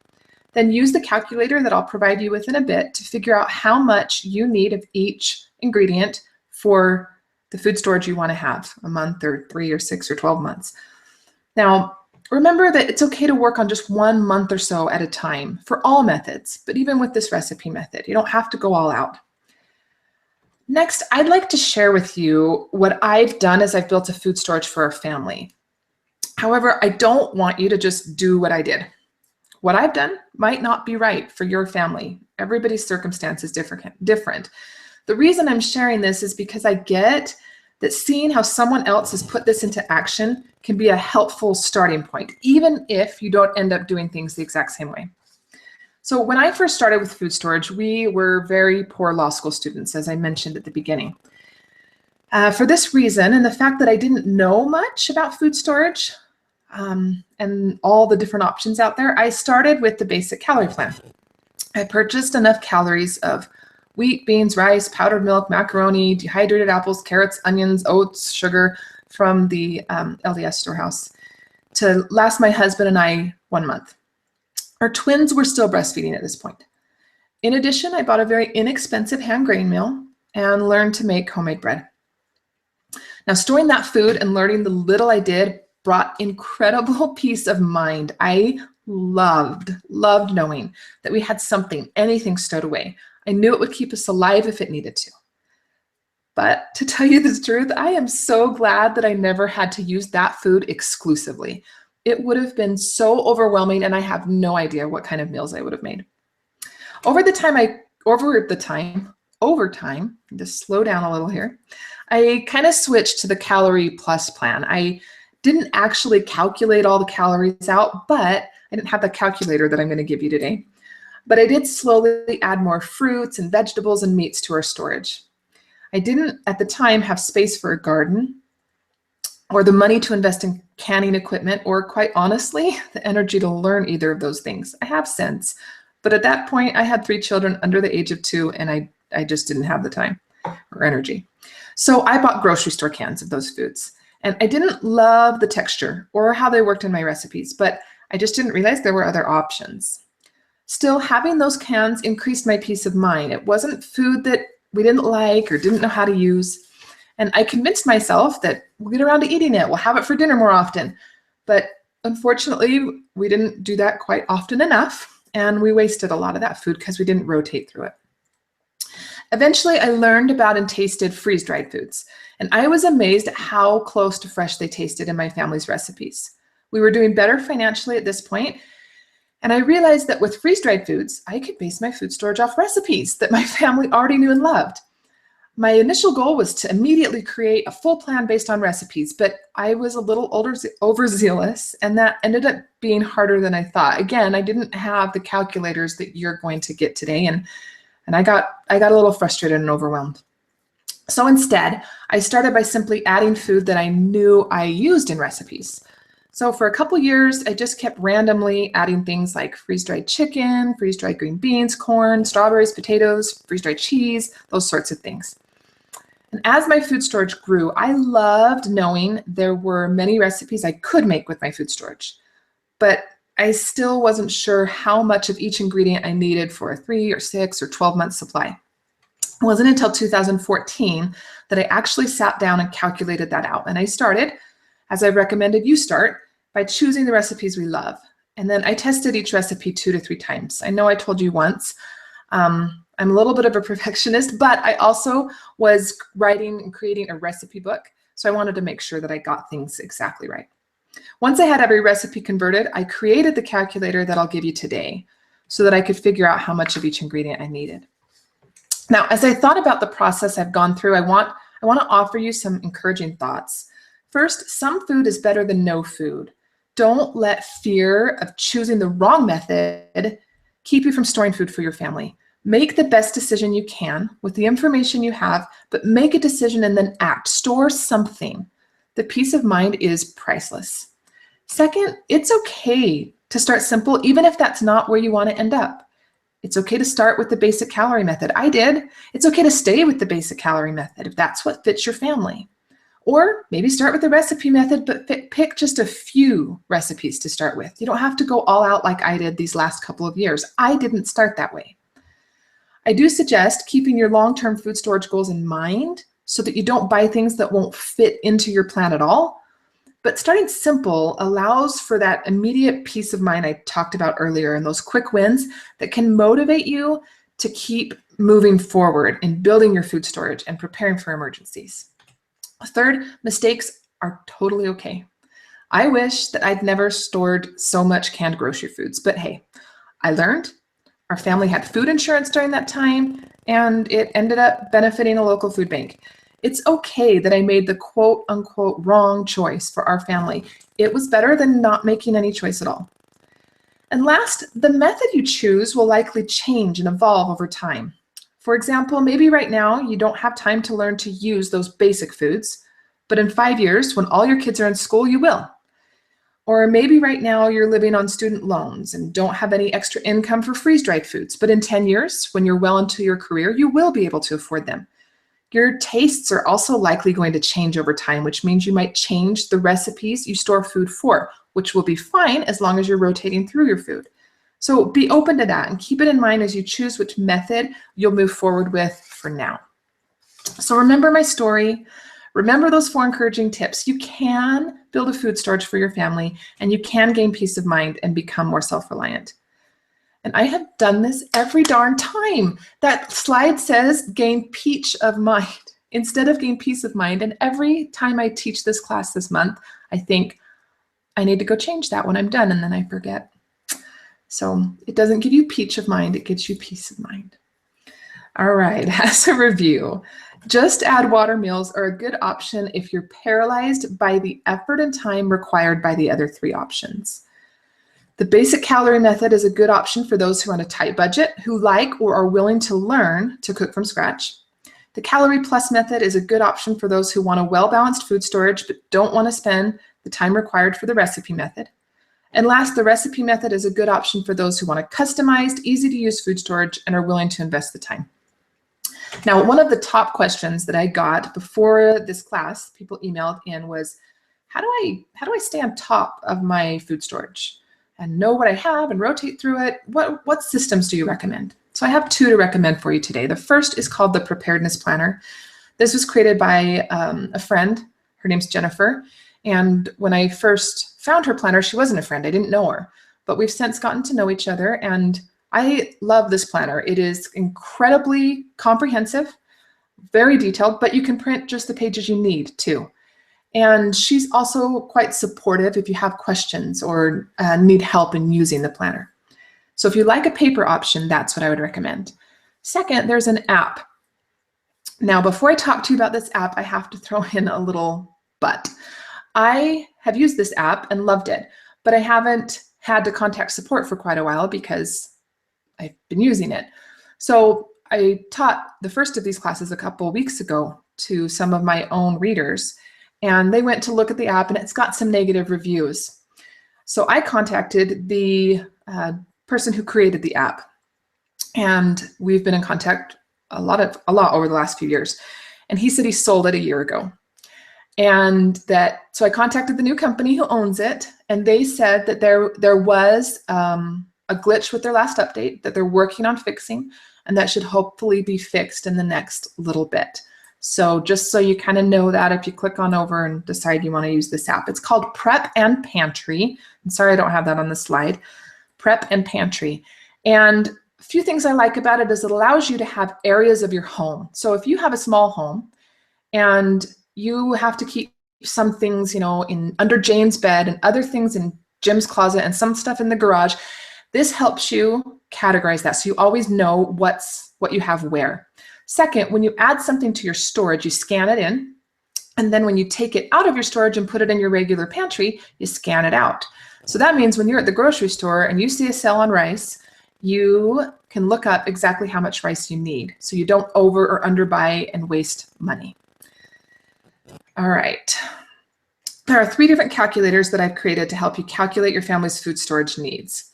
[SPEAKER 1] Then use the calculator that I'll provide you with in a bit to figure out how much you need of each ingredient for the food storage you want to have, a month or 3 or 6 or 12 months. Now, remember that it's okay to work on just 1 month or so at a time for all methods, but even with this recipe method, you don't have to go all out. Next, I'd like to share with you what I've done as I've built a food storage for our family. However, I don't want you to just do what I did. What I've done might not be right for your family. Everybody's circumstance is different. The reason I'm sharing this is because I get that seeing how someone else has put this into action can be a helpful starting point, even if you don't end up doing things the exact same way. So when I first started with food storage, we were very poor law school students, as I mentioned at the beginning. For this reason, and the fact that I didn't know much about food storage and all the different options out there, I started with the basic calorie plan. I purchased enough calories of wheat, beans, rice, powdered milk, macaroni, dehydrated apples, carrots, onions, oats, sugar from the LDS storehouse to last my husband and I 1 month. Our twins were still breastfeeding at this point. In addition, I bought a very inexpensive hand grain mill and learned to make homemade bread. Now, storing that food and learning the little I did brought incredible peace of mind. I loved knowing that we had something, anything stowed away. I knew it would keep us alive if it needed to. But to tell you the truth, I am so glad that I never had to use that food exclusively. It would have been so overwhelming, and I have no idea what kind of meals I would have made. Over time, just slow down a little here, I kind of switched to the calorie plus plan. I didn't actually calculate all the calories out, but I didn't have the calculator that I'm going to give you today. But I did slowly add more fruits and vegetables and meats to our storage. I didn't at the time have space for a garden or the money to invest in canning equipment, or quite honestly, the energy to learn either of those things. I have since, but at that point I had 3 children under the age of 2, and I just didn't have the time or energy. So I bought grocery store cans of those foods, and I didn't love the texture or how they worked in my recipes, but I just didn't realize there were other options. Still, having those cans increased my peace of mind. It wasn't food that we didn't like or didn't know how to use. And I convinced myself that we'll get around to eating it. We'll have it for dinner more often. But unfortunately, we didn't do that quite often enough. And we wasted a lot of that food because we didn't rotate through it. Eventually, I learned about and tasted freeze-dried foods. And I was amazed at how close to fresh they tasted in my family's recipes. We were doing better financially at this point. And I realized that with freeze-dried foods, I could base my food storage off recipes that my family already knew and loved. My initial goal was to immediately create a full plan based on recipes, but I was a little overzealous, and that ended up being harder than I thought. Again, I didn't have the calculators that you're going to get today, and I got a little frustrated and overwhelmed. So instead, I started by simply adding food that I knew I used in recipes. So for a couple years, I just kept randomly adding things like freeze-dried chicken, freeze-dried green beans, corn, strawberries, potatoes, freeze-dried cheese, those sorts of things. And as my food storage grew, I loved knowing there were many recipes I could make with my food storage. But I still wasn't sure how much of each ingredient I needed for a 3 or 6 or 12-month supply. It wasn't until 2014 that I actually sat down and calculated that out. And I started, as I recommended you start, by choosing the recipes we love. And then I tested each recipe 2 to 3 times. I know I told you once, I'm a little bit of a perfectionist, but I also was writing and creating a recipe book. So I wanted to make sure that I got things exactly right. Once I had every recipe converted, I created the calculator that I'll give you today so that I could figure out how much of each ingredient I needed. Now, as I thought about the process I've gone through, I want to offer you some encouraging thoughts. First, some food is better than no food. Don't let fear of choosing the wrong method keep you from storing food for your family. Make the best decision you can with the information you have, but make a decision and then act. Store something. The peace of mind is priceless. Second, it's okay to start simple, even if that's not where you want to end up. It's okay to start with the basic calorie method. I did. It's okay to stay with the basic calorie method if that's what fits your family. Or maybe start with the recipe method, but pick just a few recipes to start with. You don't have to go all out like I did these last couple of years. I didn't start that way. I do suggest keeping your long-term food storage goals in mind so that you don't buy things that won't fit into your plan at all. But starting simple allows for that immediate peace of mind I talked about earlier and those quick wins that can motivate you to keep moving forward in building your food storage and preparing for emergencies. Third, mistakes are totally okay. I wish that I'd never stored so much canned grocery foods, but hey, I learned. Our family had food insurance during that time, and it ended up benefiting a local food bank. It's okay that I made the quote unquote wrong choice for our family. It was better than not making any choice at all. And last, the method you choose will likely change and evolve over time. For example, maybe right now you don't have time to learn to use those basic foods, but in 5 years, when all your kids are in school, you will. Or maybe right now you're living on student loans and don't have any extra income for freeze-dried foods, but in 10 years, when you're well into your career, you will be able to afford them. Your tastes are also likely going to change over time, which means you might change the recipes you store food for, which will be fine as long as you're rotating through your food. So be open to that and keep it in mind as you choose which method you'll move forward with for now. So remember my story. Remember those 4 encouraging tips. You can build a food storage for your family, and you can gain peace of mind and become more self-reliant. And I have done this every darn time. That slide says gain peach of mind instead of gain peace of mind. And every time I teach this class this month, I think I need to go change that when I'm done, and then I forget. So it doesn't give you peach of mind, it gives you peace of mind. All right, as a review, just add water meals are a good option if you're paralyzed by the effort and time required by the other 3 options. The basic calorie method is a good option for those who are on a tight budget, who like or are willing to learn to cook from scratch. The calorie plus method is a good option for those who want a well-balanced food storage but don't want to spend the time required for the recipe method. And last, the recipe method is a good option for those who want a customized, easy-to-use food storage and are willing to invest the time. Now, one of the top questions that I got before this class, people emailed in, was, how do I stay on top of my food storage and know what I have and rotate through it? What systems do you recommend? So I have 2 to recommend for you today. The first is called the Preparedness Planner. This was created by a friend. Her name's Jennifer. And when I first found her planner, she wasn't a friend. I didn't know her. But we've since gotten to know each other, and I love this planner. It is incredibly comprehensive, very detailed, but you can print just the pages you need too. And she's also quite supportive if you have questions or need help in using the planner. So if you like a paper option, that's what I would recommend. Second, there's an app. Now, before I talk to you about this app, I have to throw in a little but. I have used this app and loved it, but I haven't had to contact support for quite a while because I've been using it. So I taught the first of these classes a couple of weeks ago to some of my own readers, and they went to look at the app and it's got some negative reviews. So I contacted the person who created the app, and we've been in contact a lot over the last few years. And he said he sold it a year ago. And so I contacted the new company who owns it, and they said that there was a glitch with their last update that they're working on fixing, and that should hopefully be fixed in the next little bit. So just so you kind of know that if you click on over and decide you want to use this app, it's called Prep and Pantry. I'm sorry I don't have that on the slide. Prep and Pantry. And a few things I like about it is it allows you to have areas of your home. So if you have a small home and you have to keep some things, under Jane's bed and other things in Jim's closet and some stuff in the garage, this helps you categorize that so you always know what you have where. Second, when you add something to your storage, you scan it in, and then when you take it out of your storage and put it in your regular pantry, you scan it out. So that means when you're at the grocery store and you see a sale on rice, you can look up exactly how much rice you need so you don't over or under buy and waste money. All right. There are 3 different calculators that I've created to help you calculate your family's food storage needs.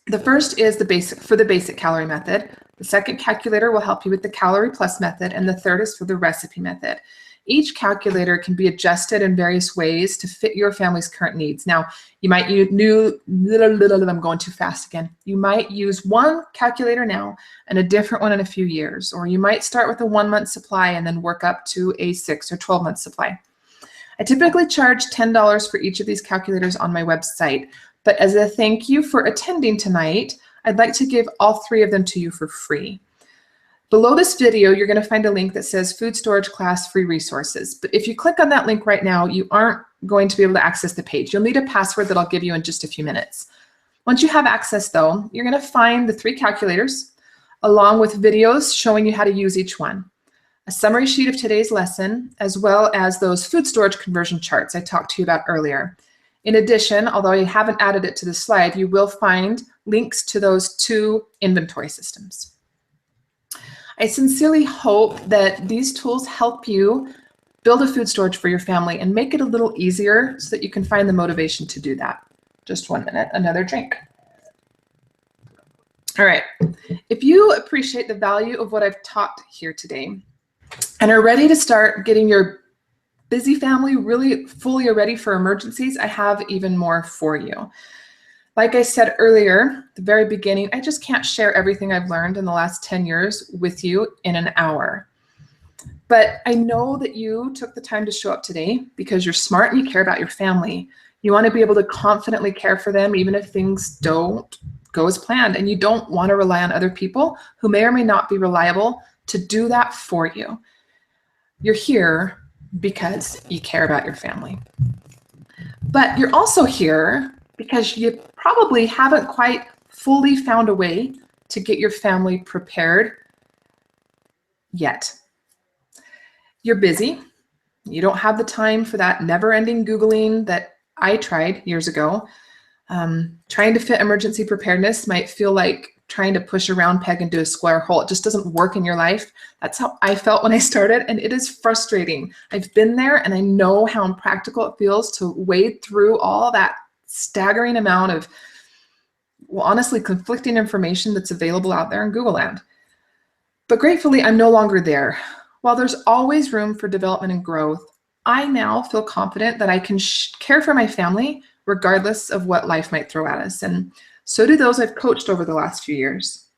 [SPEAKER 1] The first is the basic calorie method. The second calculator will help you with the calorie plus method, and the third is for the recipe method. Each calculator can be adjusted in various ways to fit your family's current needs. Now, you might I'm going too fast again. You might use one calculator now and a different one in a few years, or you might start with a 1-month supply and then work up to a 6 or 12-month supply. I typically charge $10 for each of these calculators on my website, but as a thank you for attending tonight, I'd like to give all 3 of them to you for free. Below this video, you're going to find a link that says Food Storage Class Free Resources. But if you click on that link right now, you aren't going to be able to access the page. You'll need a password that I'll give you in just a few minutes. Once you have access, though, you're going to find the 3 calculators along with videos showing you how to use each one. a summary sheet of today's lesson, as well as those food storage conversion charts I talked to you about earlier. In addition, although I haven't added it to the slide, you will find links to those 2 inventory systems. I sincerely hope that these tools help you build a food storage for your family and make it a little easier so that you can find the motivation to do that. Just 1 minute, another drink. All right, if you appreciate the value of what I've taught here today and are ready to start getting your busy family really fully ready for emergencies, I have even more for you. Like I said earlier, at the very beginning, I just can't share everything I've learned in the last 10 years with you in an hour. But I know that you took the time to show up today because you're smart and you care about your family. You want to be able to confidently care for them even if things don't go as planned, and you don't want to rely on other people who may or may not be reliable to do that for you. You're here because you care about your family. But you're also here because you probably haven't quite fully found a way to get your family prepared yet. You're busy. You don't have the time for that never-ending Googling that I tried years ago. Trying to fit emergency preparedness might feel like trying to push a round peg into a square hole. It just doesn't work in your life. That's how I felt when I started, and it is frustrating. I've been there, and I know how impractical it feels to wade through all that staggering amount of, well, honestly, conflicting information that's available out there in Google land. But gratefully, I'm no longer there. While there's always room for development and growth, I now feel confident that I can care for my family regardless of what life might throw at us. And so do those I've coached over the last few years.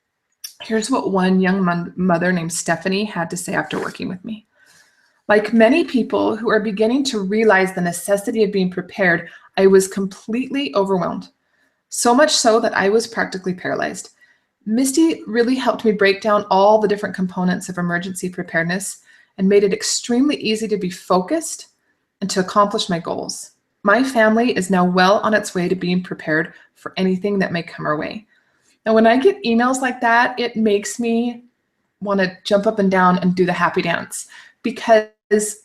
[SPEAKER 1] Here's what one young mother named Stephanie had to say after working with me. Like many people who are beginning to realize the necessity of being prepared, I was completely overwhelmed. So much so that I was practically paralyzed. Misty really helped me break down all the different components of emergency preparedness and made it extremely easy to be focused and to accomplish my goals. My family is now well on its way to being prepared for anything that may come our way. Now, when I get emails like that, it makes me want to jump up and down and do the happy dance because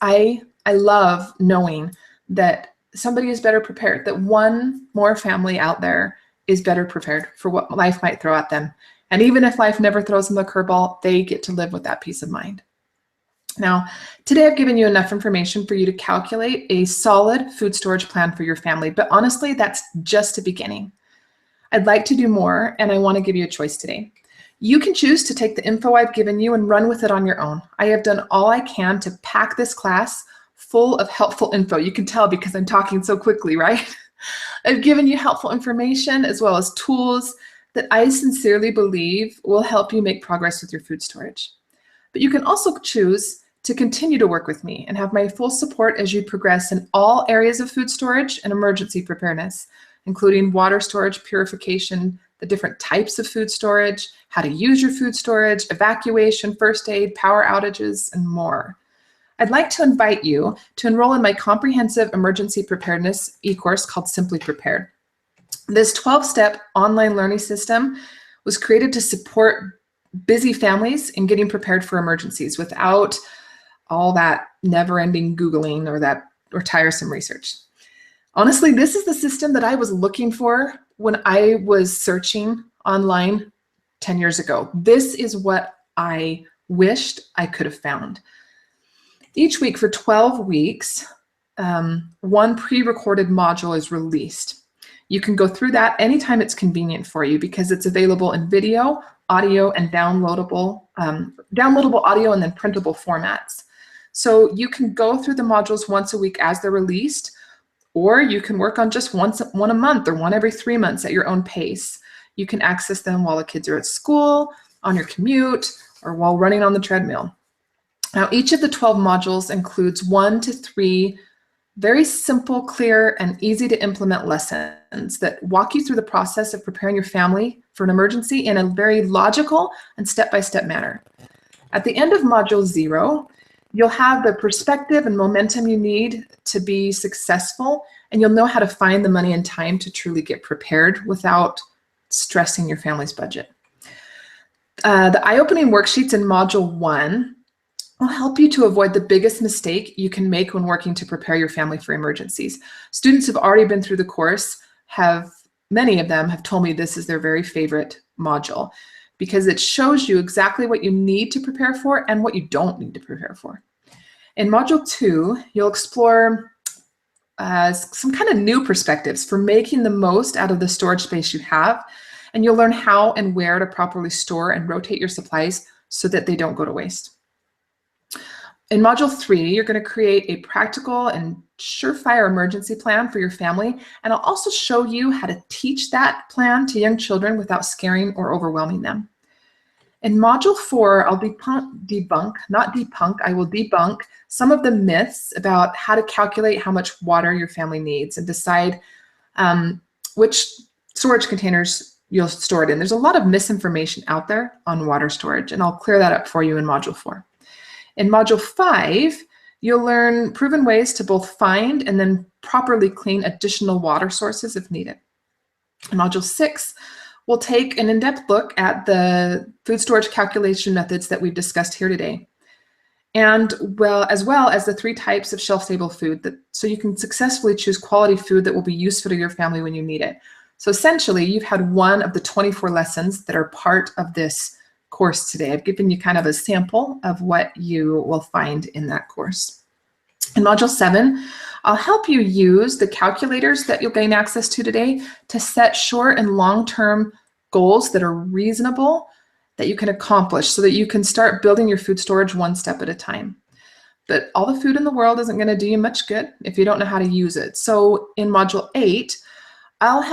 [SPEAKER 1] I love knowing that somebody is better prepared, that one more family out there is better prepared for what life might throw at them. And even if life never throws them a curveball, they get to live with that peace of mind. Now, today I've given you enough information for you to calculate a solid food storage plan for your family, but honestly, that's just a beginning. I'd like to do more, and I want to give you a choice today. You can choose to take the info I've given you and run with it on your own. I have done all I can to pack this class full of helpful info. You can tell because I'm talking so quickly, right? I've given you helpful information as well as tools that I sincerely believe will help you make progress with your food storage. But you can also choose to continue to work with me and have my full support as you progress in all areas of food storage and emergency preparedness, including water storage, purification, the different types of food storage, how to use your food storage, evacuation, first aid, power outages, and more. I'd like to invite you to enroll in my comprehensive emergency preparedness e-course called Simply Prepared. This 12-step online learning system was created to support busy families in getting prepared for emergencies without all that never-ending Googling or tiresome research. Honestly, this is the system that I was looking for when I was searching online 10 years ago. This is what I wished I could have found. Each week for 12 weeks, one pre-recorded module is released. You can go through that anytime it's convenient for you because it's available in video, audio, and downloadable audio and then printable formats. So you can go through the modules once a week as they're released, or you can work on just one a month or one every 3 months at your own pace. You can access them while the kids are at school, on your commute, or while running on the treadmill. Now, each of the 12 modules includes 1 to 3 very simple, clear, and easy to implement lessons that walk you through the process of preparing your family for an emergency in a very logical and step-by-step manner. At the end of module 0, you'll have the perspective and momentum you need to be successful, and you'll know how to find the money and time to truly get prepared without stressing your family's budget. The eye-opening worksheets in module 1 will help you to avoid the biggest mistake you can make when working to prepare your family for emergencies. Students who've already been through the course many of them have told me this is their very favorite module because it shows you exactly what you need to prepare for and what you don't need to prepare for. In Module 2, you'll explore some kind of new perspectives for making the most out of the storage space you have, and you'll learn how and where to properly store and rotate your supplies so that they don't go to waste. In Module 3, you're going to create a practical and surefire emergency plan for your family, and I'll also show you how to teach that plan to young children without scaring or overwhelming them. In Module 4, I will debunk some of the myths about how to calculate how much water your family needs and decide which storage containers you'll store it in. There's a lot of misinformation out there on water storage, and I'll clear that up for you in Module 4. In Module 5, you'll learn proven ways to both find and then properly clean additional water sources if needed. In Module 6, we'll take an in-depth look at the food storage calculation methods that we've discussed here today, and as well as the 3 types of shelf-stable food, so you can successfully choose quality food that will be useful to your family when you need it. So essentially, you've had one of the 24 lessons that are part of this course today. I've given you kind of a sample of what you will find in that course. In Module 7, I'll help you use the calculators that you'll gain access to today to set short and long-term goals that are reasonable, that you can accomplish so that you can start building your food storage one step at a time. But all the food in the world isn't going to do you much good if you don't know how to use it. So in Module 8, I'll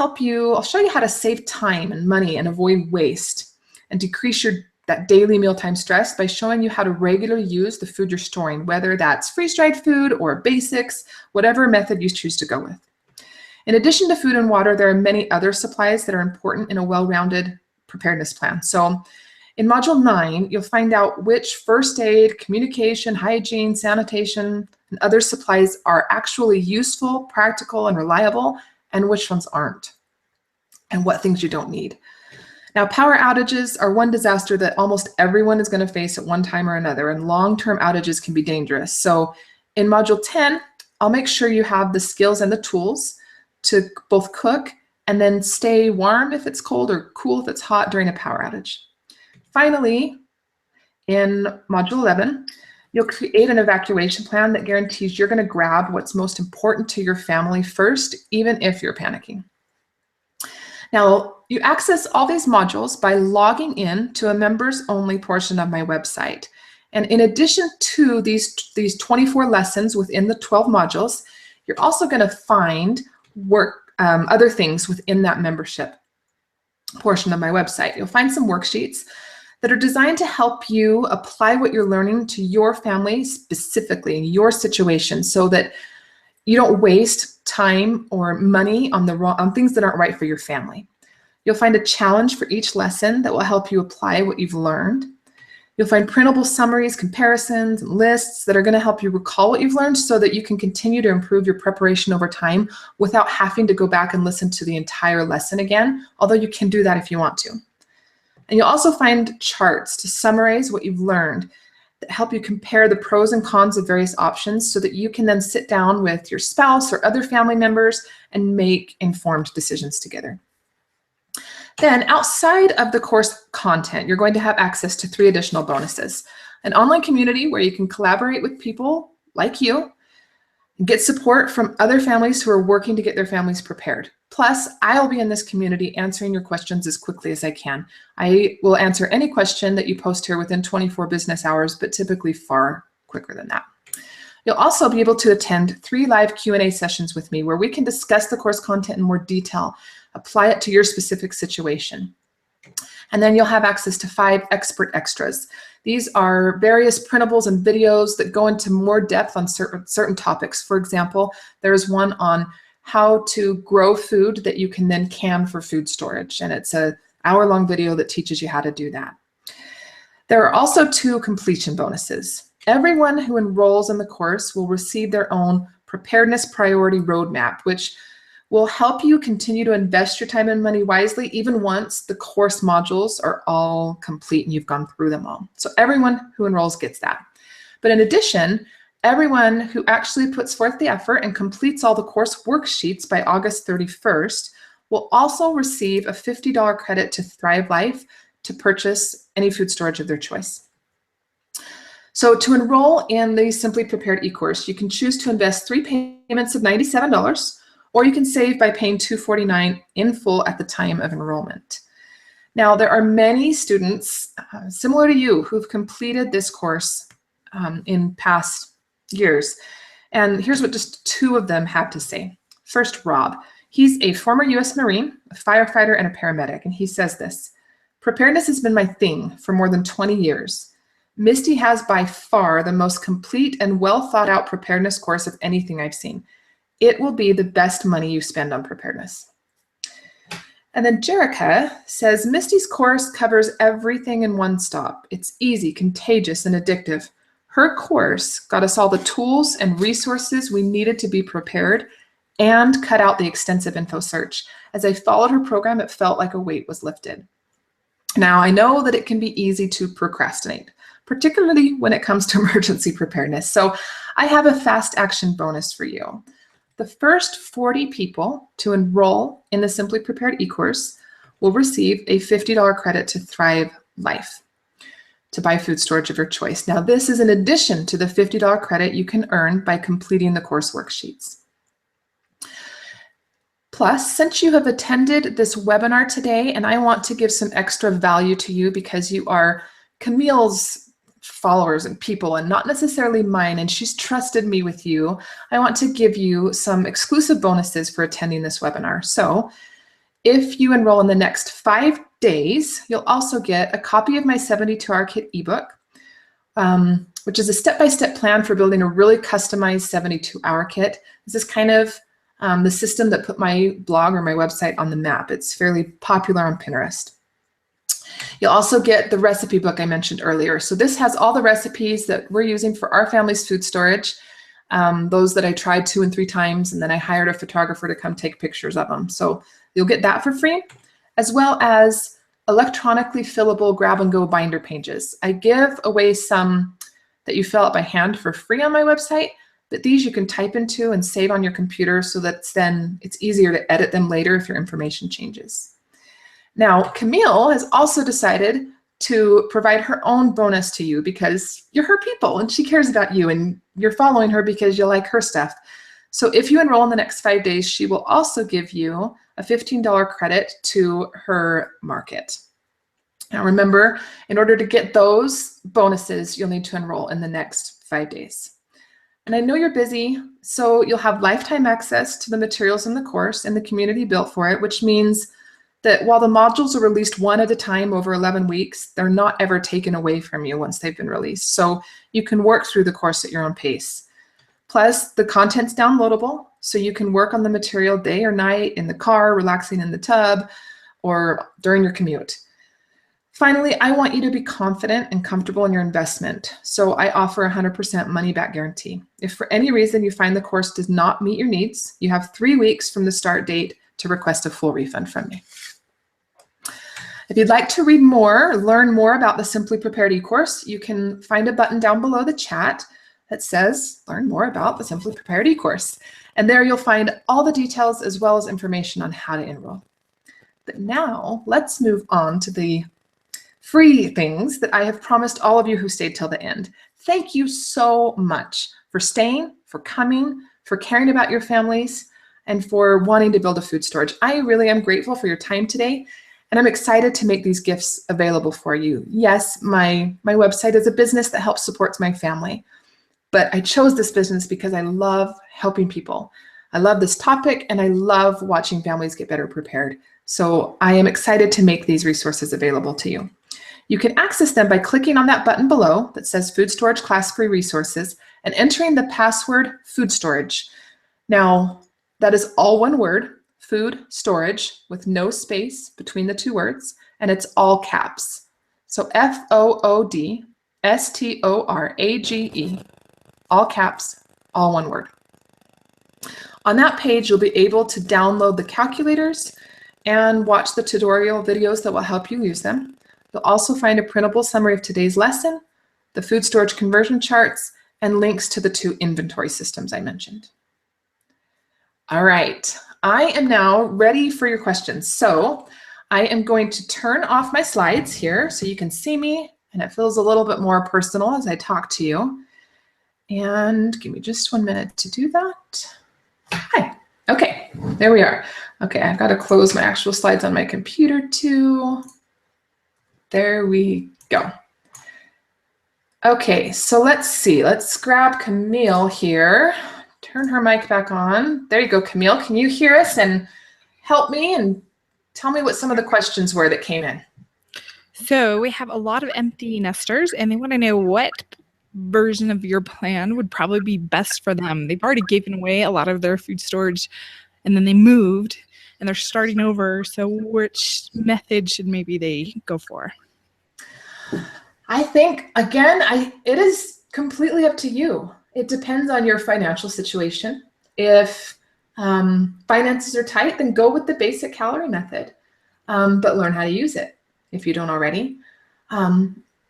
[SPEAKER 1] show you how to save time and money and avoid waste and decrease that daily mealtime stress by showing you how to regularly use the food you're storing, whether that's freeze-dried food or basics, whatever method you choose to go with. In addition to food and water, there are many other supplies that are important in a well-rounded preparedness plan. So in Module 9, you'll find out which first aid, communication, hygiene, sanitation, and other supplies are actually useful, practical, and reliable, and which ones aren't, and what things you don't need. Now, power outages are one disaster that almost everyone is going to face at one time or another, and long-term outages can be dangerous. So in Module 10, I'll make sure you have the skills and the tools to both cook and then stay warm if it's cold or cool if it's hot during a power outage. Finally, in Module 11, you'll create an evacuation plan that guarantees you're going to grab what's most important to your family first, even if you're panicking. Now, you access all these modules by logging in to a members-only portion of my website. And in addition to these 24 lessons within the 12 modules, you're also going to find other things within that membership portion of my website. You'll find some worksheets that are designed to help you apply what you're learning to your family specifically in your situation so that you don't waste time or money on things that aren't right for your family. You'll find a challenge for each lesson that will help you apply what you've learned. You'll find printable summaries, comparisons, and lists that are going to help you recall what you've learned so that you can continue to improve your preparation over time without having to go back and listen to the entire lesson again, although you can do that if you want to. And you'll also find charts to summarize what you've learned that help you compare the pros and cons of various options so that you can then sit down with your spouse or other family members and make informed decisions together. Then outside of the course content, you're going to have access to 3 additional bonuses. An online community where you can collaborate with people like you, and get support from other families who are working to get their families prepared. Plus, I'll be in this community answering your questions as quickly as I can. I will answer any question that you post here within 24 business hours, but typically far quicker than that. You'll also be able to attend 3 live Q&A sessions with me where we can discuss the course content in more detail, apply it to your specific situation. And then you'll have access to 5 expert extras. These are various printables and videos that go into more depth on certain topics. For example, there's one on how to grow food that you can then can for food storage. And it's an hour-long video that teaches you how to do that. There are also 2 completion bonuses. Everyone who enrolls in the course will receive their own preparedness priority roadmap, which will help you continue to invest your time and money wisely even once the course modules are all complete and you've gone through them all. So everyone who enrolls gets that. But in addition, everyone who actually puts forth the effort and completes all the course worksheets by August 31st will also receive a $50 credit to Thrive Life to purchase any food storage of their choice. So to enroll in the Simply Prepared e-course, you can choose to invest 3 payments of $97, or you can save by paying $249 in full at the time of enrollment. Now, there are many students similar to you who've completed this course in past years. And here's what just 2 of them have to say. First, Rob. He's a former U.S. Marine, a firefighter, and a paramedic. And he says this: preparedness has been my thing for more than 20 years. Misty has by far the most complete and well thought out preparedness course of anything I've seen. It will be the best money you spend on preparedness. And then Jerica says, Misty's course covers everything in one stop. It's easy, contagious, and addictive. Her course got us all the tools and resources we needed to be prepared and cut out the extensive info search. As I followed her program, it felt like a weight was lifted. Now, I know that it can be easy to procrastinate, particularly when it comes to emergency preparedness. So I have a fast action bonus for you. The first 40 people to enroll in the Simply Prepared e-course will receive a $50 credit to Thrive Life to buy food storage of your choice. Now, this is in addition to the $50 credit you can earn by completing the course worksheets. Plus, since you have attended this webinar today, and I want to give some extra value to you because you are Camille's followers and people and not necessarily mine, and she's trusted me with you, I want to give you some exclusive bonuses for attending this webinar. So if you enroll in the next 5 days, you'll also get a copy of my 72-hour kit ebook, which is a step-by-step plan for building a really customized 72-hour kit. This is kind of the system that put my blog or my website on the map. It's fairly popular on Pinterest. You'll also get the recipe book I mentioned earlier. So this has all the recipes that we're using for our family's food storage, those that I tried 2 and 3 times, and then I hired a photographer to come take pictures of them. So you'll get that for free, as well as electronically fillable grab-and-go binder pages. I give away some that you fill out by hand for free on my website, but these you can type into and save on your computer so that then it's easier to edit them later if your information changes. Now, Camille has also decided to provide her own bonus to you because you're her people and she cares about you and you're following her because you like her stuff. So if you enroll in the next 5 days, she will also give you a $15 credit to her market. Now remember, in order to get those bonuses, you'll need to enroll in the next 5 days. And I know you're busy, so you'll have lifetime access to the materials in the course and the community built for it, which means that while the modules are released 1 at a time over 11 weeks, they're not ever taken away from you once they've been released. So you can work through the course at your own pace. Plus, the content's downloadable, so you can work on the material day or night, in the car, relaxing in the tub, or during your commute. Finally, I want you to be confident and comfortable in your investment, so I offer a 100% money-back guarantee. If for any reason you find the course does not meet your needs, you have 3 weeks from the start date to request a full refund from me. If you'd like to read more, learn more about the Simply Prepared e-course, you can find a button down below the chat that says, learn more about the Simply Prepared e-course. And there you'll find all the details as well as information on how to enroll. But now let's move on to the free things that I have promised all of you who stayed till the end. Thank you so much for staying, for coming, for caring about your families, and for wanting to build a food storage. I really am grateful for your time today. And I'm excited to make these gifts available for you. Yes, my website is a business that helps supports my family, but I chose this business because I love helping people. I love this topic and I love watching families get better prepared. So I am excited to make these resources available to you. You can access them by clicking on that button below that says Food Storage Class Free Resources and entering the password food storage. Now, that is all one word. Food storage with no space between the 2 words, and it's all caps. So FOODSTORAGE, all caps, all one word. On that page, you'll be able to download the calculators and watch the tutorial videos that will help you use them. You'll also find a printable summary of today's lesson, the food storage conversion charts, and links to the 2 inventory systems I mentioned. All right, I am now ready for your questions. So I am going to turn off my slides here so you can see me, and it feels a little bit more personal as I talk to you. And give me just 1 minute to do that. Hi. Okay, there we are. Okay, I've got to close my actual slides on my computer too. There we go. Okay, so let's see. Let's grab Camille here. Turn her mic back on. There you go, Camille. Can you hear us and help me and tell me what some of the questions were that came in?
[SPEAKER 2] So we have a lot of empty nesters, and they want to know what version of your plan would probably be best for them. They've already given away a lot of their food storage, and then they moved, and they're starting over. So which method should maybe they go for?
[SPEAKER 1] I think, again, it is completely up to you. It depends on your financial situation. If finances are tight, then go with the basic calorie method, but learn how to use it if you don't already.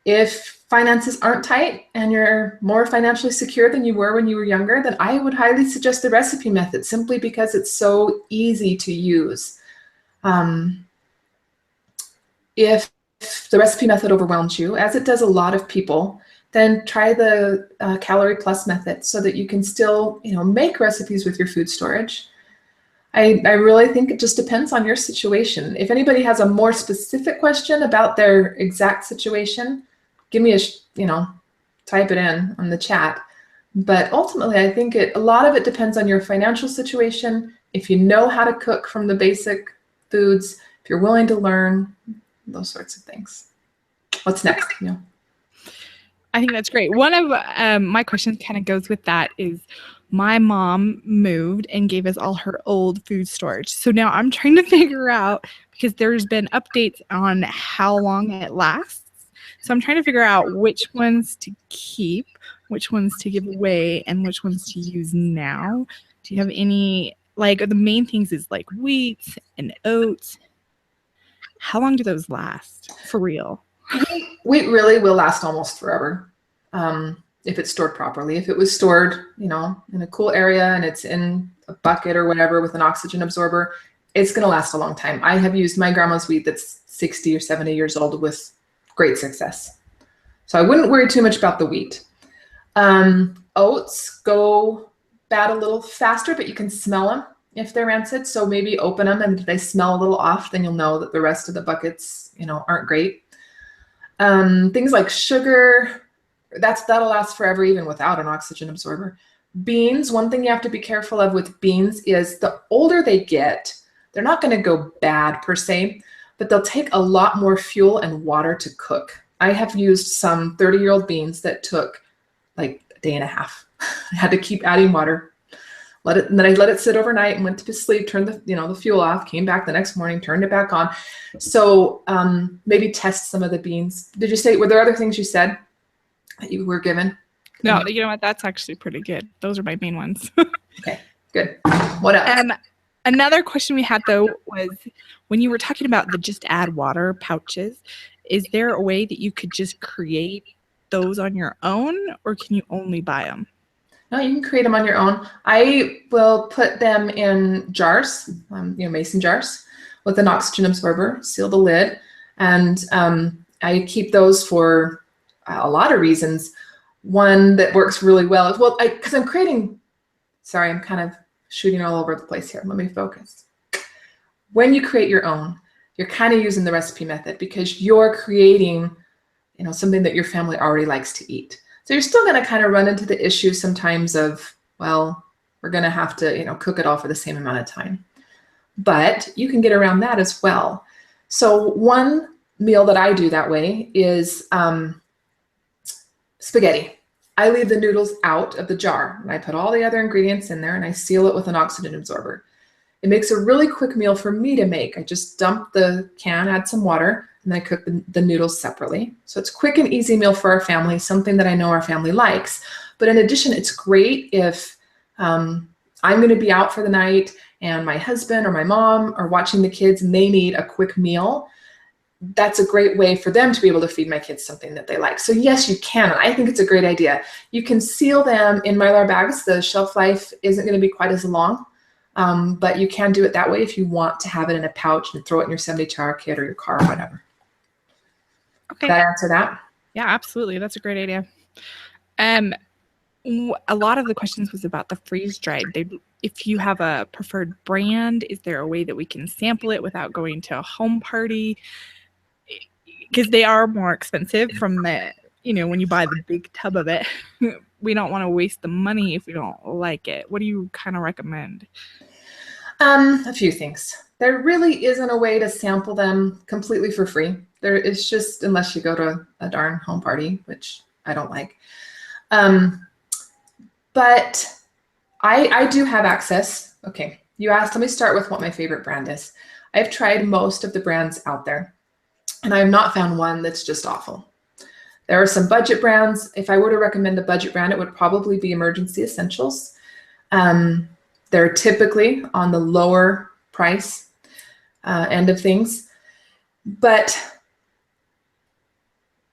[SPEAKER 1] If finances aren't tight and you're more financially secure than you were when you were younger, then I would highly suggest the recipe method simply because it's so easy to use. If the recipe method overwhelms you, as it does a lot of people, then try the calorie plus method so that you can still, make recipes with your food storage. I really think it just depends on your situation. If anybody has a more specific question about their exact situation, give me type it in on the chat. But ultimately, I think a lot of it depends on your financial situation. If you know how to cook from the basic foods, if you're willing to learn, those sorts of things. What's next?
[SPEAKER 2] I think that's great. One of my questions kind of goes with that is my mom moved and gave us all her old food storage. So now I'm trying to figure out, because there's been updates on how long it lasts. So I'm trying to figure out which ones to keep, which ones to give away, and which ones to use now. Do you have any, the main things is like wheat and oats. How long do those last for real?
[SPEAKER 1] Wheat really will last almost forever if it's stored properly. If it was stored, in a cool area and it's in a bucket or whatever with an oxygen absorber, it's going to last a long time. I have used my grandma's wheat that's 60 or 70 years old with great success. So I wouldn't worry too much about the wheat. Oats go bad a little faster, but you can smell them if they're rancid. So maybe open them, and if they smell a little off, then you'll know that the rest of the buckets, aren't great. Things like sugar, that'll last forever even without an oxygen absorber. Beans, one thing you have to be careful of with beans is the older they get, they're not going to go bad per se, but they'll take a lot more fuel and water to cook. I have used some 30-year-old beans that took like a day and a half. I had to keep adding water. And then I let it sit overnight and went to sleep, turned the fuel off, came back the next morning, turned it back on. So maybe test some of the beans. Did you say, were there other things you said that you were given?
[SPEAKER 2] No, you know what? That's actually pretty good. Those are my main ones.
[SPEAKER 1] Okay, good. What else?
[SPEAKER 2] Another question we had, though, was when you were talking about the just add water pouches, is there a way that you could just create those on your own, or can you only buy them?
[SPEAKER 1] No, you can create them on your own. I will put them in jars, mason jars with an oxygen absorber, seal the lid, and I keep those for a lot of reasons. One that works really well is, because I'm creating, sorry, I'm kind of shooting all over the place here. Let me focus. When you create your own, you're kind of using the recipe method because you're creating, something that your family already likes to eat. So you're still going to kind of run into the issue sometimes of, well, we're going to have to, cook it all for the same amount of time. But you can get around that as well. So one meal that I do that way is spaghetti. I leave the noodles out of the jar and I put all the other ingredients in there and I seal it with an oxygen absorber. It makes a really quick meal for me to make. I just dump the can, add some water, and then I cook the noodles separately. So it's a quick and easy meal for our family, something that I know our family likes. But in addition, it's great if I'm going to be out for the night and my husband or my mom are watching the kids and they need a quick meal. that's a great way for them to be able to feed my kids something that they like. So yes, you can. I think it's a great idea. You can seal them in Mylar bags. The shelf life isn't going to be quite as long, but you can do it that way if you want to have it in a pouch and throw it in your 72-hour kit or your car or whatever.
[SPEAKER 2] Okay.
[SPEAKER 1] Did I answer that?
[SPEAKER 2] Yeah, absolutely. That's a great idea. A lot of the questions was about the freeze dried. If you have a preferred brand, is there a way that we can sample it without going to a home party? Because they are more expensive from the, when you buy the big tub of it. We don't want to waste the money if we don't like it. What do you kind of recommend?
[SPEAKER 1] A few things. There really isn't a way to sample them completely for free. There is just, unless you go to a darn home party, which I don't like. But I do have access. Okay, you asked, let me start with what my favorite brand is. I've tried most of the brands out there, and I have not found one that's just awful. There are some budget brands. If I were to recommend a budget brand, it would probably be Emergency Essentials. They're typically on the lower price end of things. But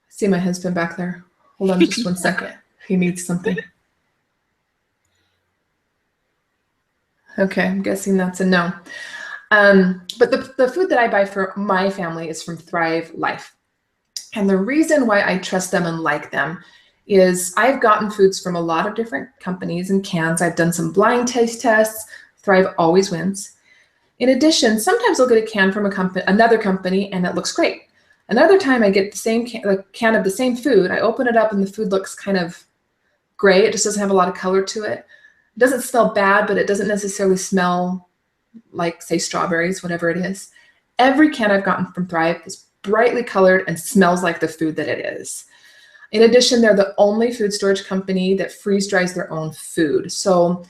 [SPEAKER 1] I see my husband back there. Hold on just 1 second. He needs something. Okay, I'm guessing that's a no. But the food that I buy for my family is from Thrive Life. And the reason why I trust them and like them is I've gotten foods from a lot of different companies and cans. I've done some blind taste tests. Thrive always wins. In addition, sometimes I'll get a can from another company and it looks great. Another time I get the same can of the same food. I open it up and the food looks kind of gray. It just doesn't have a lot of color to it. It doesn't smell bad, but it doesn't necessarily smell like, say, strawberries, whatever it is. Every can I've gotten from Thrive is brightly colored and smells like the food that it is. In addition, they're the only food storage company that freeze dries their own food. So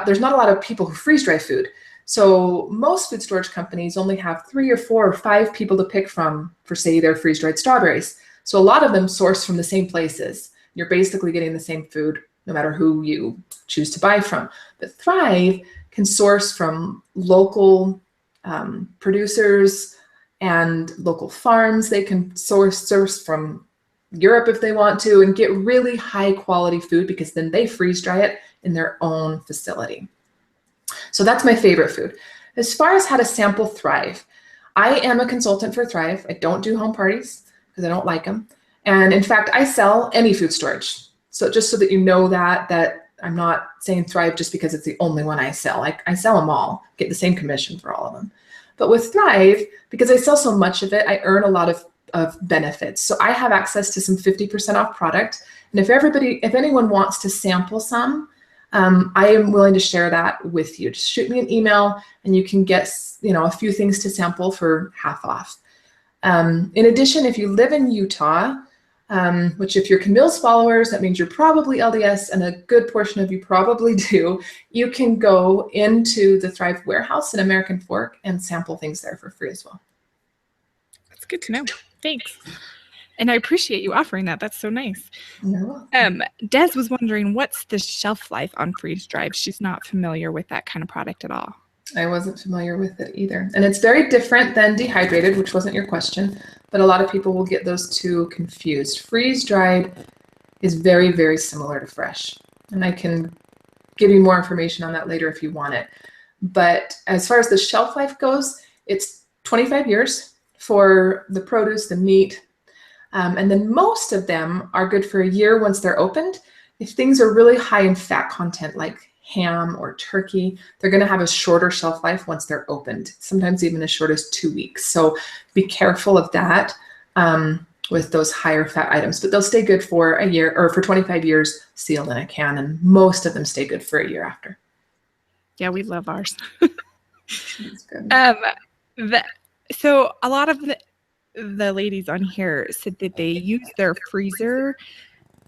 [SPEAKER 1] there's not a lot of people who freeze dry food. So most food storage companies only have 3 or 4 or 5 people to pick from for, say, their freeze dried strawberries. So a lot of them source from the same places. You're basically getting the same food no matter who you choose to buy from. But Thrive can source from local producers and local farms. They can source from Europe if they want to and get really high quality food because then they freeze dry it in their own facility. So that's my favorite food. As far as how to sample Thrive, I am a consultant for Thrive. I don't do home parties because I don't like them. And in fact, I sell any food storage. So just so that you know that I'm not saying Thrive just because it's the only one I sell. I sell them all, get the same commission for all of them. But with Thrive, because I sell so much of it, I earn a lot of benefits. So I have access to some 50% off product. And if anyone wants to sample some, I am willing to share that with you. Just shoot me an email and you can get a few things to sample for half off. In addition, if you live in Utah, which if you're Camille's followers, that means you're probably LDS and a good portion of you probably do, you can go into the Thrive warehouse in American Fork and sample things there for free as well.
[SPEAKER 2] That's good to know. Thanks. And I appreciate you offering that. That's so nice. Des was wondering, what's the shelf life on freeze dried? She's not familiar with that kind of product at all.
[SPEAKER 1] I wasn't familiar with it either. And it's very different than dehydrated, which wasn't your question, but a lot of people will get those two confused. Freeze dried is very, very similar to fresh. And I can give you more information on that later if you want it. But as far as the shelf life goes, it's 25 years for the produce, the meat, and then most of them are good for a year once they're opened. If things are really high in fat content, like ham or turkey, they're going to have a shorter shelf life once they're opened, sometimes even as short as 2 weeks. So be careful of that with those higher fat items, but they'll stay good for a year or for 25 years sealed in a can, and most of them stay good for a year after.
[SPEAKER 2] Yeah, we love ours.
[SPEAKER 1] That's good.
[SPEAKER 2] So a lot of the ladies on here said that they use their freezer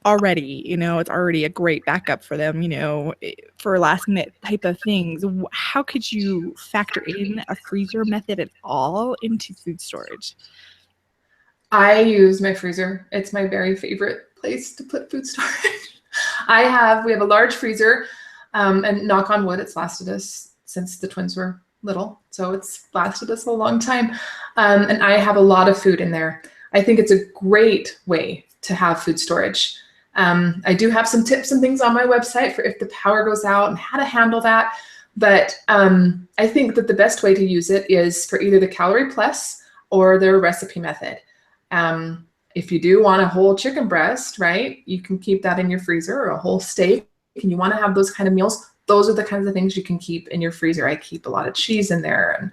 [SPEAKER 2] already, it's already a great backup for them, for last minute type of things. How could you factor in a freezer method at all into food storage?
[SPEAKER 1] I use my freezer. It's my very favorite place to put food storage. We have a large freezer, and knock on wood, it's lasted us since the twins were little, so it's lasted us a long time. And I have a lot of food in there. I think it's a great way to have food storage. I do have some tips and things on my website for if the power goes out and how to handle that. But I think that the best way to use it is for either the Calorie Plus or the recipe method. If you do want a whole chicken breast, right, you can keep that in your freezer, or a whole steak, and you want to have those kind of meals, those are the kinds of things you can keep in your freezer. I keep a lot of cheese in there, and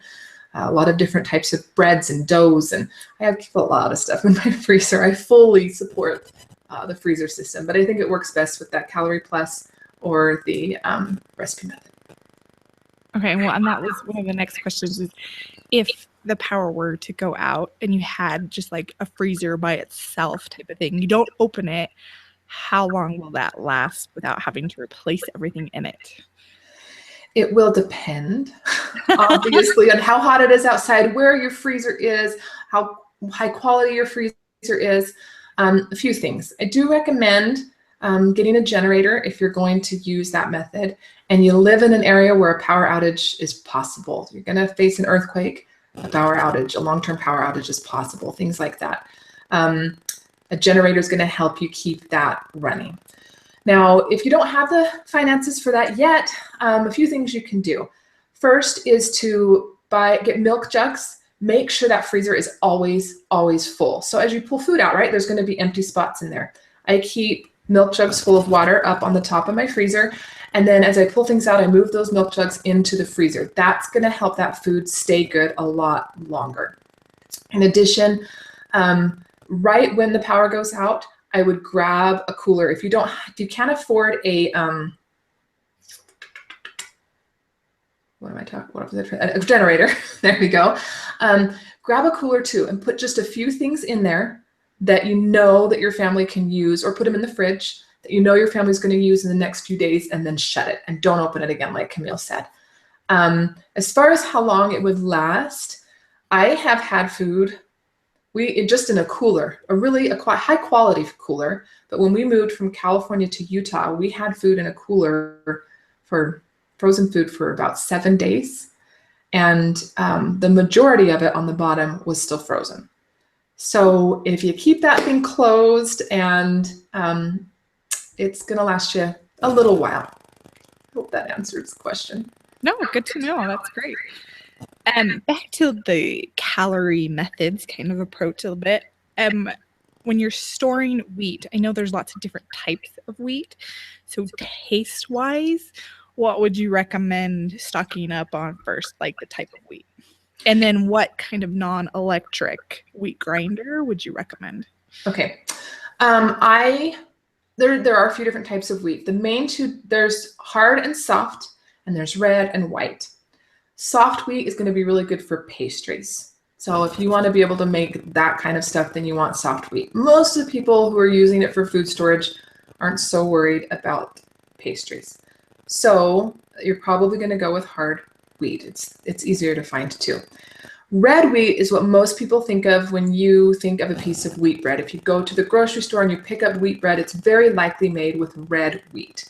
[SPEAKER 1] a lot of different types of breads and doughs, and I keep a lot of stuff in my freezer. I fully support the freezer system, but I think it works best with that Calorie Plus or the recipe method.
[SPEAKER 2] Okay, well, and that was one of the next questions is if the power were to go out and you had just like a freezer by itself type of thing, you don't open it, how long will that last without having to replace everything in it?
[SPEAKER 1] It will depend, obviously, on how hot it is outside, where your freezer is, how high quality your freezer is. A few things. I do recommend getting a generator if you're going to use that method and you live in an area where a power outage is possible. You're going to face an earthquake, a power outage, a long-term power outage is possible, things like that. A generator is going to help you keep that running. Now, if you don't have the finances for that yet, a few things you can do. First is to get milk jugs. Make sure that freezer is always, always full. So as you pull food out, right, there's going to be empty spots in there. I keep milk jugs full of water up on the top of my freezer. And then as I pull things out, I move those milk jugs into the freezer. That's going to help that food stay good a lot longer. In addition, right when the power goes out, I would grab a cooler. If you can't afford a, a generator, there we go. Grab a cooler too and put just a few things in there that you know that your family can use, or put them in the fridge that you know your family's going to use in the next few days, and then shut it and don't open it again, like Camille said. As far as how long it would last, I have had food just in a cooler, a high quality cooler. But when we moved from California to Utah, we had food in a cooler for frozen food for about 7 days. And the majority of it on the bottom was still frozen. So if you keep that thing closed, and it's going to last you a little while. I hope that answers the question.
[SPEAKER 2] No, good to know. That's great. Back to the calorie methods kind of approach a little bit. When you're storing wheat, I know there's lots of different types of wheat. So taste-wise, what would you recommend stocking up on first, like the type of wheat? And then what kind of non-electric wheat grinder would you recommend?
[SPEAKER 1] Okay. There are a few different types of wheat. The main two, there's hard and soft, and there's red and white. Soft wheat is going to be really good for pastries. So if you want to be able to make that kind of stuff, then you want soft wheat. Most of the people who are using it for food storage aren't so worried about pastries. So you're probably going to go with hard wheat. It's easier to find too. Red wheat is what most people think of when you think of a piece of wheat bread. If you go to the grocery store and you pick up wheat bread, it's very likely made with red wheat.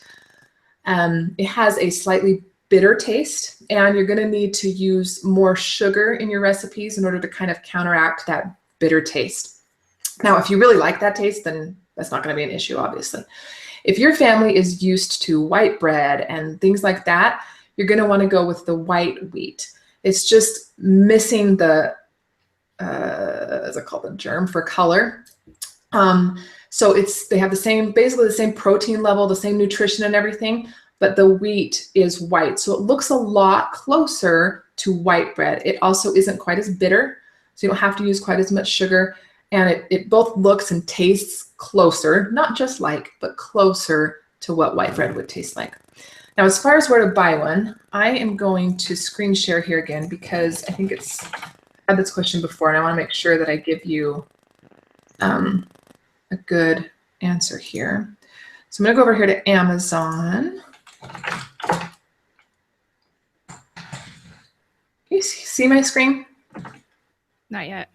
[SPEAKER 1] It has a slightly bitter taste, and you're going to need to use more sugar in your recipes in order to kind of counteract that bitter taste. Now, if you really like that taste, then that's not going to be an issue, obviously. If your family is used to white bread and things like that, you're going to want to go with the white wheat. It's just missing the, is it called, the germ for color. So they have basically the same protein level, the same nutrition and everything, but the wheat is white. So it looks a lot closer to white bread. It also isn't quite as bitter, so you don't have to use quite as much sugar. And it both looks and tastes closer, not just like, but closer to what white bread would taste like. Now, as far as where to buy one, I am going to screen share here again because I think I had this question before, and I want to make sure that I give you a good answer here. So I'm going to go over here to Amazon. Can you see my screen?
[SPEAKER 2] Not yet.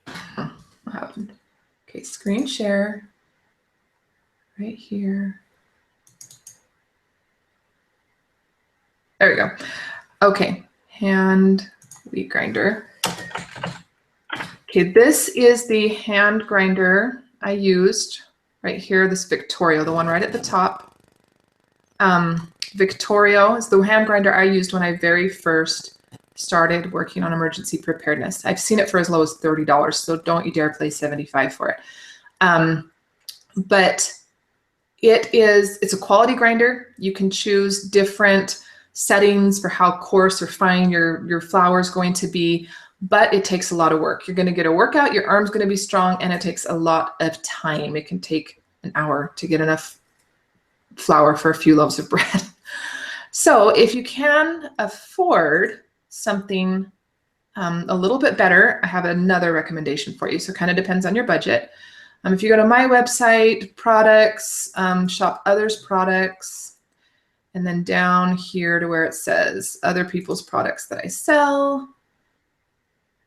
[SPEAKER 1] What happened? Okay, screen share right here. There we go. Okay, hand wheat grinder. Okay, this is the hand grinder I used right here, this Victorio, the one right at the top. Victorio is the hand grinder I used when I very first started working on emergency preparedness. I've seen it for as low as $30, so don't you dare pay $75 for it. But it's a quality grinder. You can choose different settings for how coarse or fine your flour is going to be, but it takes a lot of work. You're going to get a workout, your arm's going to be strong, and it takes a lot of time. It can take an hour to get enough flour for a few loaves of bread. So if you can afford something a little bit better, I have another recommendation for you. So it kind of depends on your budget. If you go to my website, products, shop others products, and then down here to where it says other people's products that I sell,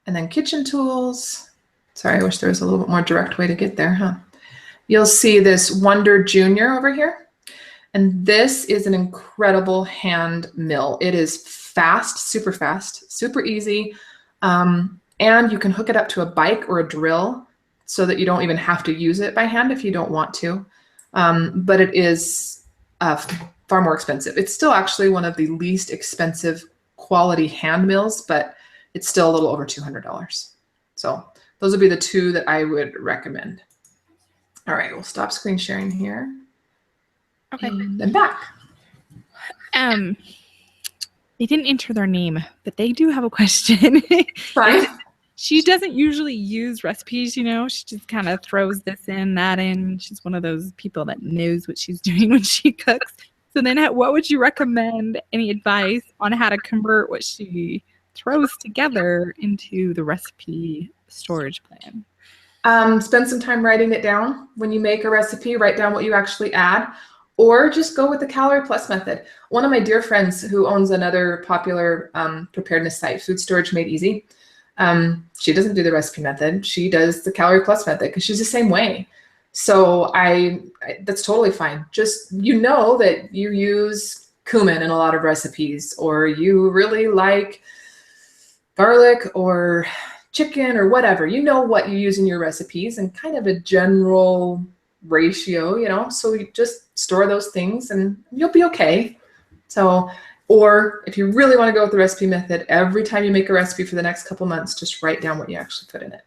[SPEAKER 1] and then kitchen tools. Sorry, I wish there was a little bit more direct way to get there, huh? You'll see this Wonder Junior over here. And this is an incredible hand mill. It is fast, super easy. And you can hook it up to a bike or a drill so that you don't even have to use it by hand if you don't want to. But it is far more expensive. It's still actually one of the least expensive quality hand mills, but it's still a little over $200. So those would be the two that I would recommend. All right, we'll stop screen sharing here.
[SPEAKER 2] Okay.
[SPEAKER 1] And then back.
[SPEAKER 2] They didn't enter their name, but they do have a question.
[SPEAKER 1] Fine.
[SPEAKER 2] She doesn't usually use recipes, you know. She just kind of throws this in, that in. She's one of those people that knows what she's doing when she cooks. So then what would you recommend, any advice on how to convert what she throws together into the recipe storage plan?
[SPEAKER 1] Spend some time writing it down. When you make a recipe, write down what you actually add, or just go with the Calorie Plus method. One of my dear friends who owns another popular preparedness site, Food Storage Made Easy, she doesn't do the recipe method. She does the Calorie Plus method because she's the same way. So that's totally fine. Just, you know that you use cumin in a lot of recipes, or you really like garlic or chicken or whatever. You know what you use in your recipes and kind of a general ratio, you know, so you just store those things and you'll be okay. So, or if you really want to go with the recipe method, every time you make a recipe for the next couple months, just write down what you actually put in it.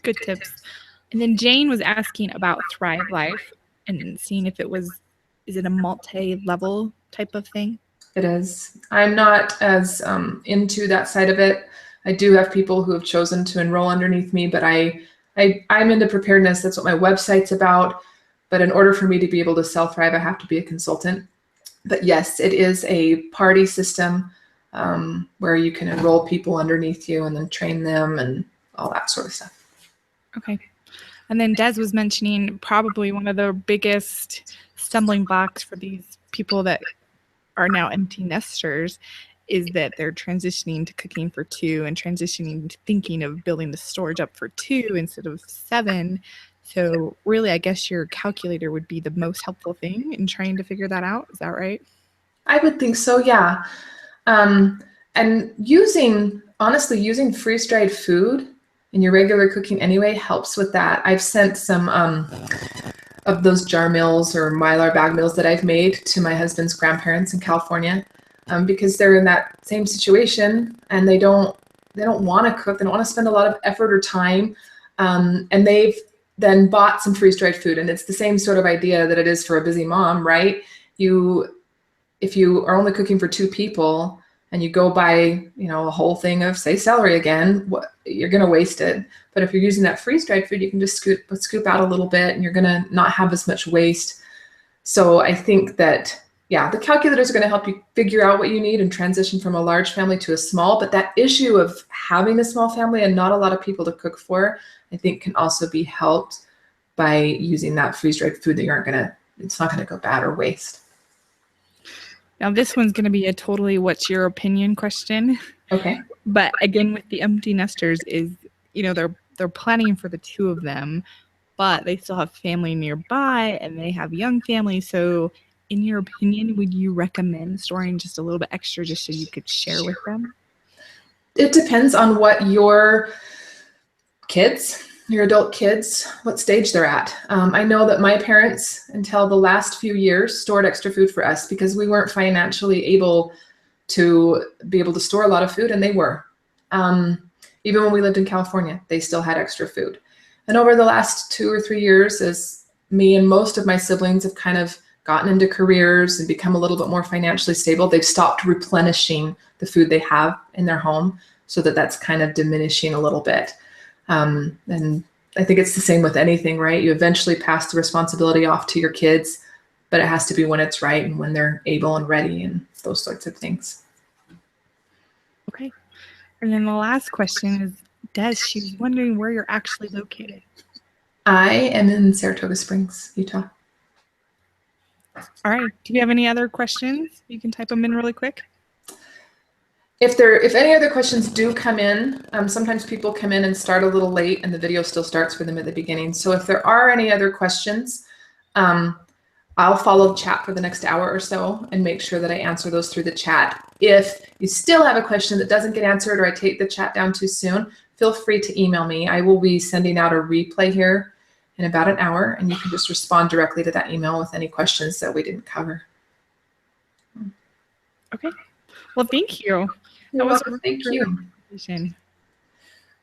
[SPEAKER 2] Good tips. And then Jane was asking about Thrive Life and seeing if is it a multi-level type of thing?
[SPEAKER 1] It is. I'm not as into that side of it. I do have people who have chosen to enroll underneath me, but I'm into preparedness. That's what my website's about. But in order for me to be able to sell Thrive, I have to be a consultant. But yes, it is a party system where you can enroll people underneath you and then train them and all that sort of stuff.
[SPEAKER 2] Okay. And then Des was mentioning probably one of the biggest stumbling blocks for these people that are now empty nesters is that they're transitioning to cooking for 2 and transitioning to thinking of building the storage up for 2 instead of 7. So really, I guess your calculator would be the most helpful thing in trying to figure that out. Is that right?
[SPEAKER 1] I would think so, yeah. And honestly, using freeze-dried food in your regular cooking anyway helps with that. I've sent some of those jar mills or Mylar bag mills that I've made to my husband's grandparents in California because they're in that same situation and they don't want to cook. They don't want to spend a lot of effort or time. And they've then bought some freeze-dried food. And it's the same sort of idea that it is for a busy mom, right? If you are only cooking for 2 people and you go buy, a whole thing of, say, celery again, you're going to waste it. But if you're using that freeze-dried food, you can just scoop out a little bit and you're going to not have as much waste. So I think that, yeah, the calculators are going to help you figure out what you need and transition from a large family to a small. But that issue of having a small family and not a lot of people to cook for, I think can also be helped by using that freeze-dried food that it's not going to go bad or waste.
[SPEAKER 2] Now this one's going to be a totally what's your opinion question.
[SPEAKER 1] Okay.
[SPEAKER 2] But again, with the empty nesters is, they're planning for the 2 of them, but they still have family nearby and they have young families. So in your opinion, would you recommend storing just a little bit extra just so you could share with them?
[SPEAKER 1] It depends on what your adult kids, what stage they're at. I know that my parents, until the last few years, stored extra food for us because we weren't financially able to store a lot of food, and they were. Even when we lived in California, they still had extra food. And over the last 2 or 3 years, as me and most of my siblings have kind of gotten into careers and become a little bit more financially stable, they've stopped replenishing the food they have in their home, so that's kind of diminishing a little bit. And I think it's the same with anything, right? You eventually pass the responsibility off to your kids, but it has to be when it's right and when they're able and ready and those sorts of things.
[SPEAKER 2] Okay. And then the last question is, Des, she's wondering where you're actually located.
[SPEAKER 1] I am in Saratoga Springs, Utah.
[SPEAKER 2] All right. Do you have any other questions? You can type them in really quick.
[SPEAKER 1] If any other questions do come in, sometimes people come in and start a little late and the video still starts for them at the beginning. So if there are any other questions, I'll follow the chat for the next hour or so and make sure that I answer those through the chat. If you still have a question that doesn't get answered or I take the chat down too soon, feel free to email me. I will be sending out a replay here in about an hour, and you can just respond directly to that email with any questions that we didn't cover.
[SPEAKER 2] Okay. Well, thank you.
[SPEAKER 1] You're welcome. Thank you.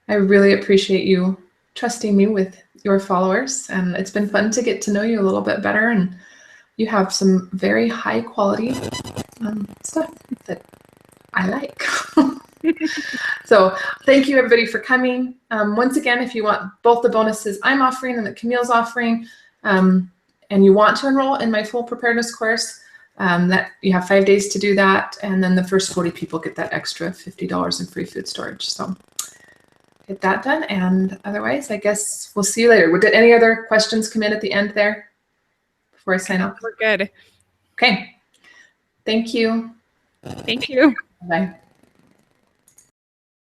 [SPEAKER 1] I really appreciate you trusting me with your followers, and it's been fun to get to know you a little bit better, and you have some very high quality stuff that I like. So thank you everybody for coming. Once again, if you want both the bonuses I'm offering and that Camille's offering, and you want to enroll in my full preparedness course, that you have 5 days to do that, and then the first 40 people get that extra $50 in free food storage. So get that done, and otherwise I guess we'll see you later. Did any other questions come in at the end there before I sign off?
[SPEAKER 2] We're good.
[SPEAKER 1] Okay. Thank you.
[SPEAKER 2] Thank you.
[SPEAKER 1] Bye.